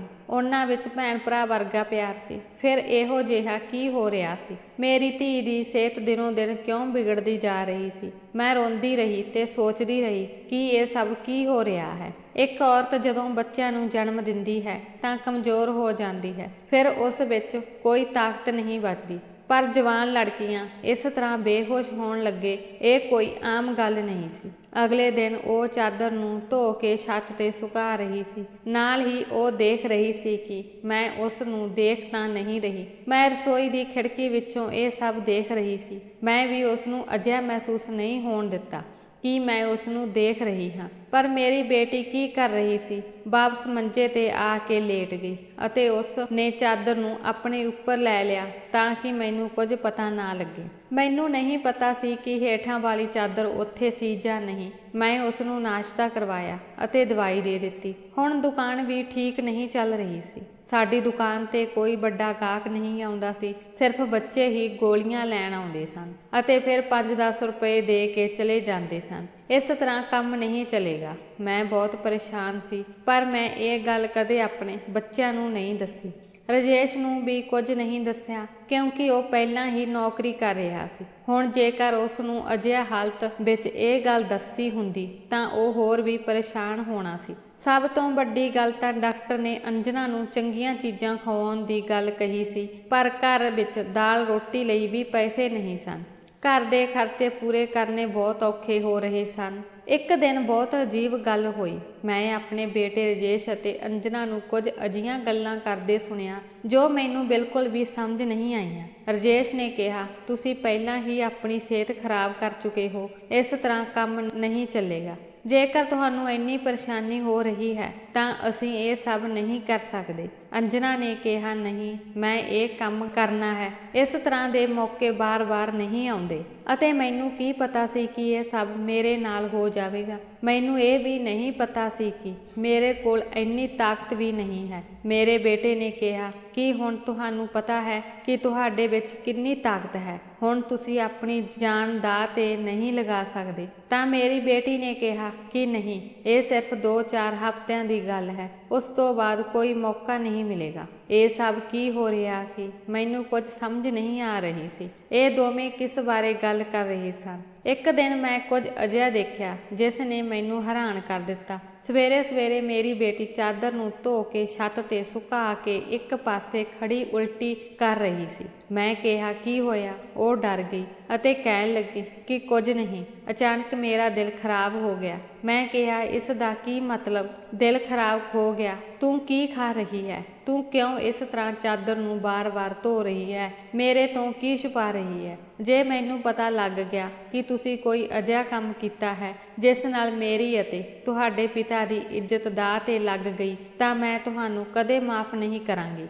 ਉਹਨਾਂ ਵਿੱਚ ਭੈਣ ਭਰਾ ਵਰਗਾ ਪਿਆਰ ਸੀ। ਫਿਰ ਇਹੋ ਜਿਹਾ ਕੀ ਹੋ ਰਿਹਾ ਸੀ? ਮੇਰੀ ਧੀ ਦੀ ਸਿਹਤ ਦਿਨੋਂ ਦਿਨ ਕਿਉਂ ਵਿਗੜਦੀ ਜਾ ਰਹੀ ਸੀ? ਮੈਂ ਰੋਂਦੀ ਰਹੀ ਤੇ ਸੋਚਦੀ ਰਹੀ ਕਿ ਇਹ ਸਭ ਕੀ ਹੋ ਰਿਹਾ ਹੈ। ਇੱਕ ਔਰਤ ਜਦੋਂ ਬੱਚਿਆਂ ਨੂੰ ਜਨਮ ਦਿੰਦੀ ਹੈ ਤਾਂ ਕਮਜ਼ੋਰ ਹੋ ਜਾਂਦੀ ਹੈ, ਫਿਰ ਉਸ ਵਿੱਚ ਕੋਈ ਤਾਕਤ ਨਹੀਂ ਬਚਦੀ। ਪਰ ਜਵਾਨ ਲੜਕੀਆਂ ਇਸ ਤਰ੍ਹਾਂ ਬੇਹੋਸ਼ ਹੋਣ ਲੱਗੇ, ਇਹ ਕੋਈ ਆਮ ਗੱਲ ਨਹੀਂ ਸੀ। ਅਗਲੇ ਦਿਨ ਉਹ ਚਾਦਰ ਨੂੰ ਧੋ ਕੇ ਛੱਤ ਤੇ ਸੁਕਾ ਰਹੀ ਸੀ। ਨਾਲ ਹੀ ਉਹ ਦੇਖ ਰਹੀ ਸੀ ਕਿ ਮੈਂ ਉਸ ਨੂੰ ਦੇਖ ਤਾਂ ਨਹੀਂ ਰਹੀ। ਮੈਂ ਰਸੋਈ ਦੀ ਖਿੜਕੀ ਵਿੱਚੋਂ ਇਹ ਸਭ ਦੇਖ ਰਹੀ ਸੀ। ਮੈਂ ਵੀ ਉਸ ਨੂੰ ਅਜਿਹਾ ਮਹਿਸੂਸ ਨਹੀਂ ਹੋਣ ਦਿੱਤਾ ਕਿ ਮੈਂ ਉਸ ਨੂੰ ਦੇਖ ਰਹੀ ਹਾਂ। ਪਰ ਮੇਰੀ ਬੇਟੀ ਕੀ ਕਰ ਰਹੀ ਸੀ? ਵਾਪਸ ਮੰਜੇ ਤੇ ਆ ਕੇ ਲੇਟ ਗਈ ਅਤੇ ਉਸ ਨੇ ਚਾਦਰ ਨੂੰ ਆਪਣੇ ਉੱਪਰ ਲੈ ਲਿਆ ਤਾਂ ਕਿ ਮੈਨੂੰ ਕੁਝ ਪਤਾ ਨਾ ਲੱਗੇ। ਮੈਨੂੰ ਨਹੀਂ ਪਤਾ ਸੀ ਕਿ ਹੇਠਾਂ ਵਾਲੀ ਚਾਦਰ ਉੱਥੇ ਸੀ ਜਾਂ ਨਹੀਂ। ਮੈਂ ਉਸ ਨੂੰ ਨਾਸ਼ਤਾ ਕਰਵਾਇਆ ਅਤੇ ਦਵਾਈ ਦੇ ਦਿੱਤੀ। ਹੁਣ ਦੁਕਾਨ ਵੀ ਠੀਕ ਨਹੀਂ ਚੱਲ ਰਹੀ ਸੀ। ਸਾਡੀ ਦੁਕਾਨ ਤੇ ਕੋਈ ਵੱਡਾ ਗਾਹਕ ਨਹੀਂ ਆਉਂਦਾ ਸੀ। ਸਿਰਫ ਬੱਚੇ ਹੀ ਗੋਲੀਆਂ ਲੈਣ ਆਉਂਦੇ ਸਨ ਅਤੇ ਫਿਰ 5-10 ਰੁਪਏ ਦੇ ਕੇ ਚਲੇ ਜਾਂਦੇ ਸਨ। ਇਸ ਤਰ੍ਹਾਂ ਕੰਮ ਨਹੀਂ ਚੱਲੇਗਾ। ਮੈਂ ਬਹੁਤ ਪਰੇਸ਼ਾਨ ਸੀ, ਪਰ ਮੈਂ ਇਹ ਗੱਲ ਕਦੇ ਆਪਣੇ ਬੱਚਿਆਂ ਨੂੰ ਨਹੀਂ ਦੱਸੀ। ਰਾਜੇਸ਼ ਨੂੰ ਵੀ ਕੁਝ ਨਹੀਂ ਦੱਸਿਆ ਕਿਉਂਕਿ ਉਹ ਪਹਿਲਾਂ ਹੀ ਨੌਕਰੀ ਕਰ ਰਿਹਾ ਸੀ। ਹੁਣ ਜੇਕਰ ਉਸ ਨੂੰ ਅਜਿਹਾ ਹਾਲਤ ਵਿੱਚ ਇਹ ਗੱਲ ਦੱਸੀ ਹੁੰਦੀ ਤਾਂ ਉਹ ਹੋਰ ਵੀ ਪਰੇਸ਼ਾਨ ਹੋਣਾ ਸੀ। ਸਭ ਤੋਂ ਵੱਡੀ ਗੱਲ ਤਾਂ ਡਾਕਟਰ ਨੇ ਅੰਜਨਾ ਨੂੰ ਚੰਗੀਆਂ ਚੀਜ਼ਾਂ ਖਵਾਉਣ ਦੀ ਗੱਲ ਕਹੀ ਸੀ, ਪਰ ਘਰ ਵਿੱਚ ਦਾਲ ਰੋਟੀ ਲਈ ਵੀ ਪੈਸੇ ਨਹੀਂ ਸਨ। ਘਰ ਦੇ ਖਰਚੇ ਪੂਰੇ ਕਰਨੇ ਬਹੁਤ ਔਖੇ ਹੋ ਰਹੇ ਸਨ। ਇੱਕ ਦਿਨ ਬਹੁਤ ਅਜੀਬ ਗੱਲ ਹੋਈ। ਮੈਂ ਆਪਣੇ ਬੇਟੇ ਰਾਜੇਸ਼ ਅਤੇ ਅੰਜਨਾ ਨੂੰ ਕੁਝ ਅਜਿਹੀਆਂ ਗੱਲਾਂ ਕਰਦੇ ਸੁਣਿਆ ਜੋ ਮੈਨੂੰ ਬਿਲਕੁਲ ਵੀ ਸਮਝ ਨਹੀਂ ਆਈਆਂ। ਰਾਜੇਸ਼ ਨੇ ਕਿਹਾ, ਤੁਸੀਂ ਪਹਿਲਾਂ ਹੀ ਆਪਣੀ ਸਿਹਤ ਖਰਾਬ ਕਰ ਚੁੱਕੇ ਹੋ। ਇਸ ਤਰ੍ਹਾਂ ਕੰਮ ਨਹੀਂ ਚੱਲੇਗਾ। ਜੇਕਰ ਤੁਹਾਨੂੰ ਇੰਨੀ ਪਰੇਸ਼ਾਨੀ ਹੋ ਰਹੀ ਹੈ ਤਾਂ ਅਸੀਂ ਇਹ ਸਭ ਨਹੀਂ ਕਰ ਸਕਦੇ। ਅੰਜਨਾ ਨੇ ਕਿਹਾ, ਨਹੀਂ, ਮੈਂ ਇਹ ਕੰਮ ਕਰਨਾ ਹੈ। ਇਸ ਤਰ੍ਹਾਂ ਦੇ ਮੌਕੇ ਬਾਰ-ਬਾਰ ਨਹੀਂ ਆਉਂਦੇ ਅਤੇ ਮੈਨੂੰ ਕੀ ਪਤਾ ਸੀ ਕਿ ਇਹ ਸਭ ਮੇਰੇ ਨਾਲ ਹੋ ਜਾਵੇਗਾ। ਮੈਨੂੰ ਇਹ ਵੀ ਨਹੀਂ ਪਤਾ ਸੀ ਕਿ ਮੇਰੇ ਕੋਲ ਇੰਨੀ ਤਾਕਤ ਵੀ ਨਹੀਂ ਹੈ। ਮੇਰੇ ਬੇਟੇ ਨੇ ਕਿਹਾ ਕਿ ਹੁਣ ਤੁਹਾਨੂੰ ਪਤਾ ਹੈ ਕਿ ਤੁਹਾਡੇ ਵਿੱਚ ਕਿੰਨੀ ਤਾਕਤ ਹੈ। ਹੁਣ ਤੁਸੀਂ ਆਪਣੀ ਜਾਨ ਦਾਅ ਤੇ ਨਹੀਂ ਲਗਾ ਸਕਦੇ। ਤਾਂ ਮੇਰੀ ਬੇਟੀ ਨੇ ਕਿਹਾ ਕਿ ਨਹੀਂ, ਇਹ ਸਿਰਫ 2-4 ਹਫ਼ਤਿਆਂ ਦੀ ਗੱਲ ਹੈ, ਉਸ ਤੋਂ ਬਾਅਦ ਕੋਈ ਮੌਕਾ ਨਹੀਂ ਮਿਲੇਗਾ। ਇਹ ਸਭ ਕੀ ਹੋ ਰਿਹਾ ਸੀ? ਮੈਨੂੰ ਕੁਝ ਸਮਝ ਨਹੀਂ ਆ ਰਹੀ ਸੀ। ਇਹ ਦੋਵੇਂ ਕਿਸ ਬਾਰੇ ਗੱਲ ਕਰ ਰਹੇ ਸਨ? ਇੱਕ ਦਿਨ ਮੈਂ ਕੁਝ ਅਜਿਹਾ ਦੇਖਿਆ ਜਿਸ ਨੇ ਮੈਨੂੰ ਹੈਰਾਨ ਕਰ ਦਿੱਤਾ। ਸਵੇਰੇ-ਸਵੇਰੇ ਮੇਰੀ ਬੇਟੀ ਚਾਦਰ ਨੂੰ ਧੋ ਕੇ ਛੱਤ ਤੇ ਸੁਕਾ ਕੇ ਇੱਕ ਪਾਸੇ ਖੜੀ ਉਲਟੀ ਕਰ ਰਹੀ ਸੀ। ਮੈਂ ਕਿਹਾ, ਕੀ ਹੋਇਆ? ਉਹ ਡਰ ਗਈ ਅਤੇ ਕਹਿਣ ਲੱਗੀ ਕਿ ਕੁਝ ਨਹੀਂ। ਅਚਾਨਕ ਮੇਰਾ ਦਿਲ ਖਰਾਬ ਹੋ ਗਿਆ। ਮੈਂ ਕਿਹਾ, ਇਸ ਦਾ ਕੀ ਮਤਲਬ? ਦਿਲ ਖਰਾਬ ਹੋ ਗਿਆ? ਤੂੰ ਕੀ ਖਾ ਰਹੀ ਹੈ? ਤੂੰ ਕਿਉਂ ਇਸ ਤਰ੍ਹਾਂ ਚਾਦਰ ਨੂੰ ਬਾਰ-ਬਾਰ ਧੋ ਰਹੀ ਹੈ? ਮੇਰੇ ਤੋਂ ਕੀ ਛੁਪਾ ਰਹੀ ਹੈ? ਜੇ ਮੈਨੂੰ ਪਤਾ ਲੱਗ ਗਿਆ ਕਿ ਤੁਸੀਂ ਕੋਈ ਅਜਿਹਾ ਕੰਮ ਕੀਤਾ ਹੈ ਜਿਸ ਨਾਲ ਮੇਰੀ ਅਤੇ ਤੁਹਾਡੇ ਪਿਤਾ ਦੀ ਇੱਜ਼ਤ ਦਾਅ ਤੇ ਲੱਗ ਗਈ ਤਾਂ ਮੈਂ ਤੁਹਾਨੂੰ ਕਦੇ ਮਾਫ਼ ਨਹੀਂ ਕਰਾਂਗੀ।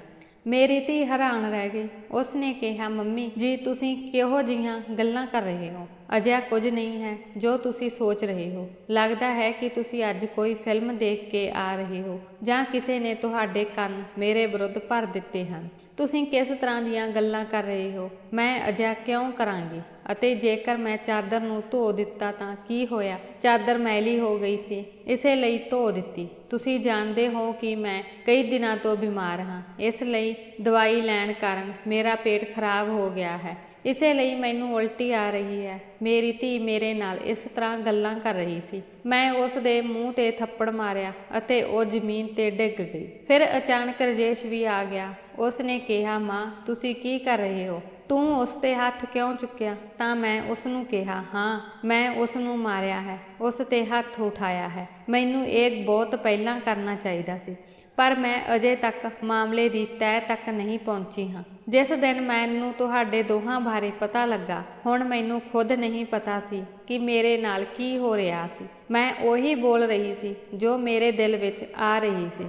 ਮੇਰੀ ਧੀ ਹੈਰਾਨ ਰਹਿ ਗਈ। ਉਸਨੇ ਕਿਹਾ, ਮੰਮੀ ਜੀ ਤੁਸੀਂ ਕਿਹੋ ਜਿਹੀਆਂ ਗੱਲਾਂ ਕਰ ਰਹੇ ਹੋ? ਅਜਿਹਾ ਕੁਝ ਨਹੀਂ ਹੈ ਜੋ ਤੁਸੀਂ ਸੋਚ ਰਹੇ ਹੋ। ਲੱਗਦਾ ਹੈ ਕਿ ਤੁਸੀਂ ਅੱਜ ਕੋਈ ਫਿਲਮ ਦੇਖ ਕੇ ਆ ਰਹੇ ਹੋ ਜਾਂ ਕਿਸੇ ਨੇ ਤੁਹਾਡੇ ਕੰਨ ਮੇਰੇ ਵਿਰੁੱਧ ਭਰ ਦਿੱਤੇ ਹਨ। ਤੁਸੀਂ ਕਿਸ ਤਰ੍ਹਾਂ ਦੀਆਂ ਗੱਲਾਂ ਕਰ ਰਹੇ ਹੋ? ਮੈਂ ਅਜਿਹਾ ਕਿਉਂ ਕਰਾਂਗੀ? ਅਤੇ ਜੇਕਰ ਮੈਂ ਚਾਦਰ ਨੂੰ ਧੋ ਦਿੱਤਾ ਤਾਂ ਕੀ ਹੋਇਆ? ਚਾਦਰ ਮੈਲੀ ਹੋ ਗਈ ਸੀ, ਇਸੇ ਲਈ ਧੋ ਦਿੱਤੀ। ਤੁਸੀਂ ਜਾਣਦੇ ਹੋ ਕਿ ਮੈਂ ਕਈ ਦਿਨਾਂ ਤੋਂ ਬਿਮਾਰ ਹਾਂ, ਇਸ ਲਈ ਦਵਾਈ ਲੈਣ ਕਾਰਨ ਮੇਰਾ ਪੇਟ ਖਰਾਬ ਹੋ ਗਿਆ ਹੈ, ਇਸੇ ਲਈ ਮੈਨੂੰ ਉਲਟੀ ਆ ਰਹੀ ਹੈ। ਮੇਰੀ ਧੀ ਮੇਰੇ ਨਾਲ ਇਸ ਤਰ੍ਹਾਂ ਗੱਲਾਂ ਕਰ ਰਹੀ ਸੀ। ਮੈਂ ਉਸ ਦੇ ਮੂੰਹ ਤੇ ਥੱਪੜ ਮਾਰਿਆ ਅਤੇ ਉਹ ਜ਼ਮੀਨ ਤੇ ਡਿੱਗ ਗਈ। ਫਿਰ ਅਚਾਨਕ ਰਜੇਸ਼ ਵੀ ਆ ਗਿਆ। ਉਸ ਨੇ ਕਿਹਾ, ਮਾਂ ਤੁਸੀਂ ਕੀ ਕਰ ਰਹੇ ਹੋ? ਤੂੰ ਉਸ ਤੇ ਹੱਥ ਕਿਉਂ ਚੁੱਕਿਆ? ਤਾਂ ਮੈਂ ਉਸ ਨੂੰ ਕਿਹਾ, ਹਾਂ ਮੈਂ ਉਸ ਨੂੰ ਮਾਰਿਆ ਹੈ, ਉਸ ਤੇ ਹੱਥ ਉਠਾਇਆ ਹੈ। ਮੈਨੂੰ ਇਹ ਬਹੁਤ ਪਹਿਲਾਂ ਕਰਨਾ ਚਾਹੀਦਾ ਸੀ, ਪਰ ਮੈਂ ਅਜੇ ਤੱਕ ਮਾਮਲੇ ਦੀ ਤਹਿ ਤੱਕ ਨਹੀਂ ਪਹੁੰਚੀ ਹਾਂ। ਜਿਸ ਦਿਨ ਮੈਨੂੰ ਤੁਹਾਡੇ ਦੋਹਾਂ ਬਾਰੇ ਪਤਾ ਲੱਗਾ, ਹੁਣ ਮੈਨੂੰ ਖੁਦ ਨਹੀਂ ਪਤਾ ਸੀ ਕਿ ਮੇਰੇ ਨਾਲ ਕੀ ਹੋ ਰਿਹਾ ਸੀ। ਮੈਂ ਉਹੀ ਬੋਲ ਰਹੀ ਸੀ ਜੋ ਮੇਰੇ ਦਿਲ ਵਿੱਚ ਆ ਰਹੀ ਸੀ,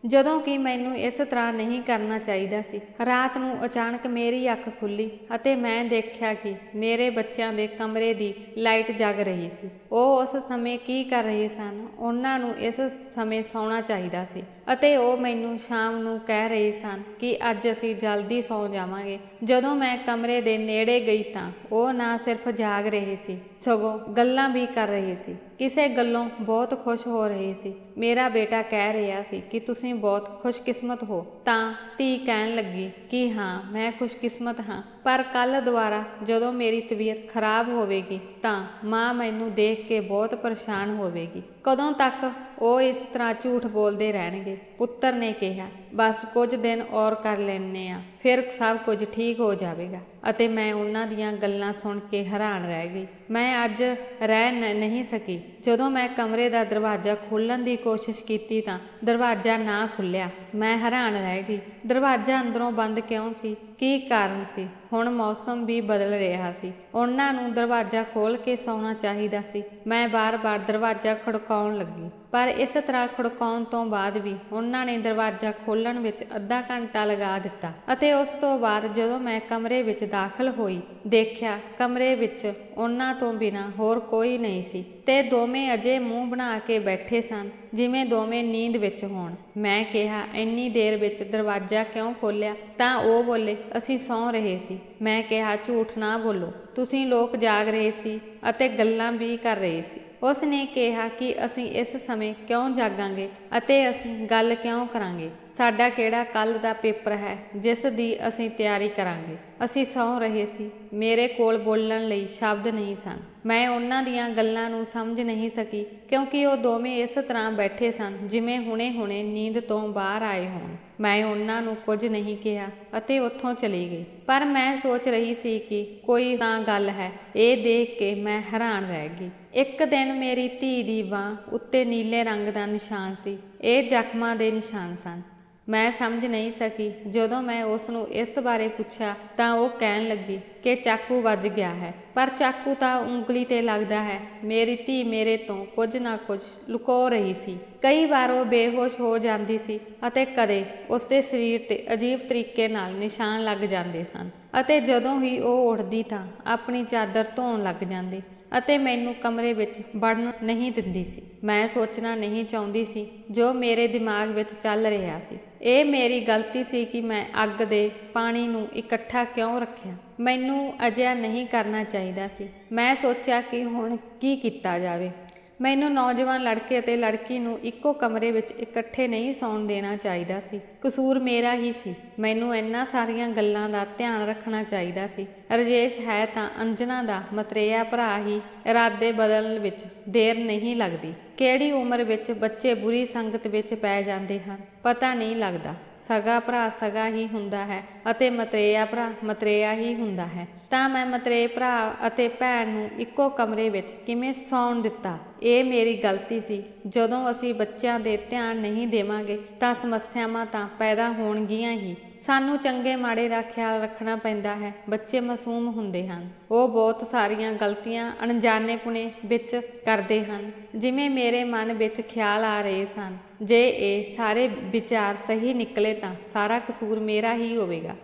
ਜਦੋਂ ਕਿ ਮੈਨੂੰ ਇਸ ਤਰ੍ਹਾਂ ਨਹੀਂ ਕਰਨਾ ਚਾਹੀਦਾ ਸੀ। ਰਾਤ ਨੂੰ ਅਚਾਨਕ ਮੇਰੀ ਅੱਖ ਖੁੱਲੀ ਅਤੇ ਮੈਂ ਦੇਖਿਆ ਕਿ ਮੇਰੇ ਬੱਚਿਆਂ ਦੇ ਕਮਰੇ ਦੀ ਲਾਈਟ ਜਗ ਰਹੀ ਸੀ। ਉਹ ਉਸ ਸਮੇਂ ਕੀ ਕਰ ਰਹੇ ਸਨ? ਉਹਨਾਂ ਨੂੰ ਇਸ ਸਮੇਂ ਸੌਣਾ ਚਾਹੀਦਾ ਸੀ ਅਤੇ ਉਹ ਮੈਨੂੰ ਸ਼ਾਮ ਨੂੰ ਕਹਿ ਰਹੇ ਸਨ ਕਿ ਅੱਜ ਅਸੀਂ ਜਲਦੀ ਸੌਂ ਜਾਵਾਂਗੇ। ਜਦੋਂ ਮੈਂ ਕਮਰੇ ਦੇ ਨੇੜੇ ਗਈ ਤਾਂ ਉਹ ਨਾ ਸਿਰਫ ਜਾਗ ਰਹੇ ਸੀ, ਸਗੋਂ ਗੱਲਾਂ ਵੀ ਕਰ ਰਹੇ ਸੀ। ਕਿਸੇ ਗੱਲੋਂ ਬਹੁਤ ਖੁਸ਼ ਹੋ ਰਹੇ ਸੀ। ਮੇਰਾ ਬੇਟਾ ਕਹਿ ਰਿਹਾ ਸੀ ਕਿ ਤੁਸੀਂ ਬਹੁਤ ਖੁਸ਼ਕਿਸਮਤ ਹੋ। ਤਾਂ ਧੀ ਕਹਿਣ ਲੱਗੀ ਕਿ ਹਾਂ ਮੈਂ ਖੁਸ਼ਕਿਸਮਤ ਹਾਂ, ਪਰ ਕੱਲ੍ਹ ਦੁਬਾਰਾ ਜਦੋਂ ਮੇਰੀ ਤਬੀਅਤ ਖਰਾਬ ਹੋਵੇਗੀ ਤਾਂ ਮਾਂ ਮੈਨੂੰ ਦੇਖ ਕੇ ਬਹੁਤ ਪਰੇਸ਼ਾਨ ਹੋਵੇਗੀ। ਕਦੋਂ ਤੱਕ ਉਹ ਇਸ ਤਰ੍ਹਾਂ ਝੂਠ ਬੋਲਦੇ ਰਹਿਣਗੇ? ਪੁੱਤਰ ਨੇ ਕਿਹਾ, ਬਸ ਕੁਝ ਦਿਨ ਔਰ ਕਰ ਲੈਂਦੇ ਆ, ਫਿਰ ਸਭ ਕੁਝ ਠੀਕ ਹੋ ਜਾਵੇਗਾ। ਅਤੇ ਮੈਂ ਉਹਨਾਂ ਦੀਆਂ ਗੱਲਾਂ ਸੁਣ ਕੇ ਹੈਰਾਨ ਰਹਿ ਗਈ। ਮੈਂ ਅੱਜ ਰਹਿ ਨਹੀਂ ਸਕੀ। ਜਦੋਂ ਮੈਂ ਕਮਰੇ ਦਾ ਦਰਵਾਜ਼ਾ ਖੋਲ੍ਹਣ ਦੀ ਕੋਸ਼ਿਸ਼ ਕੀਤੀ ਤਾਂ ਦਰਵਾਜ਼ਾ ਨਾ ਖੁੱਲ੍ਹਿਆ। ਮੈਂ ਹੈਰਾਨ ਰਹਿ ਗਈ। ਦਰਵਾਜ਼ਾ ਅੰਦਰੋਂ ਬੰਦ ਕਿਉਂ ਸੀ? ਕੀ ਕਾਰਨ ਸੀ? ਹੁਣ ਮੌਸਮ ਵੀ ਬਦਲ ਰਿਹਾ ਸੀ। ਉਹਨਾਂ ਨੂੰ ਦਰਵਾਜ਼ਾ ਖੋਲ੍ਹ ਕੇ ਸੌਣਾ ਚਾਹੀਦਾ ਸੀ। ਮੈਂ ਬਾਰ-ਬਾਰ ਦਰਵਾਜ਼ਾ ਖੜਕਾਉਣ ਲੱਗੀ, ਪਰ ਇਸ ਤਰ੍ਹਾਂ ਖੜਕਾਉਣ ਤੋਂ ਬਾਅਦ ਵੀ ਉਹਨਾਂ ਨੇ ਦਰਵਾਜ਼ਾ ਖੋਲ੍ਹਣ ਵਿੱਚ ਅੱਧਾ ਘੰਟਾ ਲਗਾ ਦਿੱਤਾ। ਅਤੇ ਉਸ ਤੋਂ ਬਾਅਦ ਜਦੋਂ ਮੈਂ ਕਮਰੇ ਵਿੱਚ ਦਾਖਲ ਹੋਈ, ਦੇਖਿਆ ਕਮਰੇ ਵਿੱਚ ਉਹਨਾਂ ਤੋਂ ਬਿਨਾਂ ਹੋਰ ਕੋਈ ਨਹੀਂ ਸੀ ਤੇ ਦੋਵੇਂ ਅਜੇ ਮੂੰਹ ਬਣਾ ਕੇ ਬੈਠੇ ਸਨ ਜਿਵੇਂ ਦੋਵੇਂ ਨੀਂਦ ਵਿੱਚ ਹੋਣ। ਮੈਂ ਕਿਹਾ, ਇੰਨੀ ਦੇਰ ਵਿੱਚ ਦਰਵਾਜ਼ਾ ਕਿਉਂ ਖੋਲ੍ਹਿਆ? ਤਾਂ ਉਹ ਬੋਲੇ, ਅਸੀਂ ਸੌਂ ਰਹੇ ਸੀ। ਮੈਂ ਕਿਹਾ, ਝੂਠ ਨਾ ਬੋਲੋ, ਤੁਸੀਂ ਲੋਕ ਜਾਗ ਰਹੇ ਸੀ ਅਤੇ ਗੱਲਾਂ ਵੀ ਕਰ ਰਹੇ ਸੀ। ਉਸ ਨੇ ਕਿਹਾ ਕਿ ਅਸੀਂ ਇਸ ਸਮੇਂ ਕਿਉਂ ਜਾਗਾਂਗੇ ਅਤੇ ਅਸੀਂ ਗੱਲ ਕਿਉਂ ਕਰਾਂਗੇ? ਸਾਡਾ ਕਿਹੜਾ ਕੱਲ੍ਹ ਦਾ ਪੇਪਰ ਹੈ ਜਿਸ ਦੀ ਅਸੀਂ ਤਿਆਰੀ ਕਰਾਂਗੇ? ਅਸੀਂ ਸੌਂ ਰਹੇ ਸੀ। ਮੇਰੇ ਕੋਲ ਬੋਲਣ ਲਈ ਸ਼ਬਦ ਨਹੀਂ ਸਨ। ਮੈਂ ਉਹਨਾਂ ਦੀਆਂ ਗੱਲਾਂ ਨੂੰ ਸਮਝ ਨਹੀਂ ਸਕੀ ਕਿਉਂਕਿ ਉਹ ਦੋਵੇਂ ਇਸ ਤਰ੍ਹਾਂ ਬੈਠੇ ਸਨ ਜਿਵੇਂ ਹੁਣੇ-ਹੁਣੇ ਨੀਂਦ ਤੋਂ ਬਾਹਰ ਆਏ ਹੋਣ। ਮੈਂ ਉਹਨਾਂ ਨੂੰ ਕੁਝ ਨਹੀਂ ਕਿਹਾ ਅਤੇ ਉੱਥੋਂ ਚਲੀ ਗਈ। ਪਰ ਮੈਂ ਸੋਚ ਰਹੀ ਸੀ ਕਿ ਕੋਈ ਤਾਂ ਗੱਲ ਹੈ। ਇਹ ਦੇਖ ਕੇ ਮੈਂ ਹੈਰਾਨ ਰਹਿ ਗਈ। ਇੱਕ ਦਿਨ ਮੇਰੀ ਧੀ ਦੀ ਬਾਂਹ ਉੱਤੇ ਨੀਲੇ ਰੰਗ ਦਾ ਨਿਸ਼ਾਨ ਸੀ। ਇਹ ਜ਼ਖਮਾਂ ਦੇ ਨਿਸ਼ਾਨ ਸਨ। ਮੈਂ ਸਮਝ ਨਹੀਂ ਸਕੀ। ਜਦੋਂ ਮੈਂ ਉਸ ਨੂੰ ਇਸ ਬਾਰੇ ਪੁੱਛਿਆ ਤਾਂ ਉਹ ਕਹਿਣ ਲੱਗੀ ਕਿ ਚਾਕੂ ਵੱਜ ਗਿਆ ਹੈ, ਪਰ ਚਾਕੂ ਤਾਂ ਉਂਗਲੀ ਤੇ ਲੱਗਦਾ ਹੈ। ਮੇਰੀ ਧੀ ਮੇਰੇ ਤੋਂ ਕੁਝ ਨਾ ਕੁਝ ਲੁਕੋ ਰਹੀ ਸੀ। ਕਈ ਵਾਰ ਉਹ ਬੇਹੋਸ਼ ਹੋ ਜਾਂਦੀ ਸੀ ਅਤੇ ਕਦੇ ਉਸ ਦੇ ਸਰੀਰ ਤੇ ਅਜੀਬ ਤਰੀਕੇ ਨਾਲ ਨਿਸ਼ਾਨ ਲੱਗ ਜਾਂਦੇ ਸਨ ਅਤੇ ਜਦੋਂ ਹੀ ਉਹ ਉੱਠਦੀ ਤਾਂ ਆਪਣੀ ਚਾਦਰ ਧੋਣ ਲੱਗ ਜਾਂਦੀ ਅਤੇ ਮੈਨੂੰ ਕਮਰੇ ਵਿੱਚ ਵੜਨ ਨਹੀਂ ਦਿੰਦੀ ਸੀ। ਮੈਂ ਸੋਚਣਾ ਨਹੀਂ ਚਾਹੁੰਦੀ ਸੀ ਜੋ ਮੇਰੇ ਦਿਮਾਗ ਵਿੱਚ ਚੱਲ ਰਿਹਾ ਸੀ। ਇਹ ਮੇਰੀ ਗਲਤੀ ਸੀ ਕਿ ਮੈਂ ਅੱਗ ਦੇ ਪਾਣੀ ਨੂੰ ਇਕੱਠਾ ਕਿਉਂ ਰੱਖਿਆ। ਮੈਨੂੰ ਅਜਿਹਾ ਨਹੀਂ ਕਰਨਾ ਚਾਹੀਦਾ ਸੀ। ਮੈਂ ਸੋਚਿਆ ਕਿ ਹੁਣ ਕੀ ਕੀਤਾ ਜਾਵੇ। ਮੈਨੂੰ ਨੌਜਵਾਨ ਲੜਕੇ ਅਤੇ ਲੜਕੀ ਨੂੰ ਇੱਕੋ ਕਮਰੇ ਵਿੱਚ ਇਕੱਠੇ ਨਹੀਂ ਸੌਣ ਦੇਣਾ ਚਾਹੀਦਾ ਸੀ। ਕਸੂਰ ਮੇਰਾ ਹੀ ਸੀ। ਮੈਨੂੰ ਇਹਨਾਂ ਸਾਰੀਆਂ ਗੱਲਾਂ ਦਾ ਧਿਆਨ ਰੱਖਣਾ ਚਾਹੀਦਾ ਸੀ। ਰਜੇਸ਼ ਹੈ ਤਾਂ ਅੰਜਨਾ ਦਾ ਮਤਰੇਆ ਭਰਾ ਹੀ। ਇਰਾਦੇ ਬਦਲਣ ਵਿੱਚ ਦੇਰ ਨਹੀਂ ਲੱਗਦੀ। ਕਿਹੜੀ ਉਮਰ ਵਿੱਚ ਬੱਚੇ ਬੁਰੀ ਸੰਗਤ ਵਿੱਚ ਪੈ ਜਾਂਦੇ ਹਨ, ਪਤਾ ਨਹੀਂ ਲੱਗਦਾ। ਸਗਾ ਭਰਾ ਸਗਾ ਹੀ ਹੁੰਦਾ ਹੈ ਅਤੇ ਮਤਰੇਆ ਭਰਾ ਮਤਰੇਆ ਹੀ ਹੁੰਦਾ ਹੈ। ਤਾਂ ਮੈਂ ਮਤਰੇਏ ਭਰਾ ਅਤੇ ਭੈਣ ਨੂੰ ਇੱਕੋ ਕਮਰੇ ਵਿੱਚ ਕਿਵੇਂ ਸੌਣ ਦਿੱਤਾ? ਇਹ ਮੇਰੀ ਗਲਤੀ ਸੀ। ਜਦੋਂ ਅਸੀਂ ਬੱਚਿਆਂ ਦੇ ਧਿਆਨ ਨਹੀਂ ਦੇਵਾਂਗੇ ਤਾਂ ਸਮੱਸਿਆਵਾਂ ਤਾਂ ਪੈਦਾ ਹੋਣਗੀਆਂ ਹੀ। ਸਾਨੂੰ ਚੰਗੇ ਮਾੜੇ ਦਾ ਖਿਆਲ ਰੱਖਣਾ ਪੈਂਦਾ ਹੈ। ਬੱਚੇ ਮਾਸੂਮ ਹੁੰਦੇ ਹਨ। ਉਹ ਬਹੁਤ ਸਾਰੀਆਂ ਗਲਤੀਆਂ ਅਣਜਾਣੇਪੁਣੇ ਵਿੱਚ ਕਰਦੇ ਹਨ। ਜਿਵੇਂ ਮੇਰੇ ਮਨ ਵਿੱਚ ਖਿਆਲ ਆ ਰਹੇ ਸਨ, ਜੇ ਇਹ ਸਾਰੇ ਵਿਚਾਰ ਸਹੀ ਨਿਕਲੇ ਤਾਂ ਸਾਰਾ ਕਸੂਰ ਮੇਰਾ ਹੀ ਹੋਵੇਗਾ।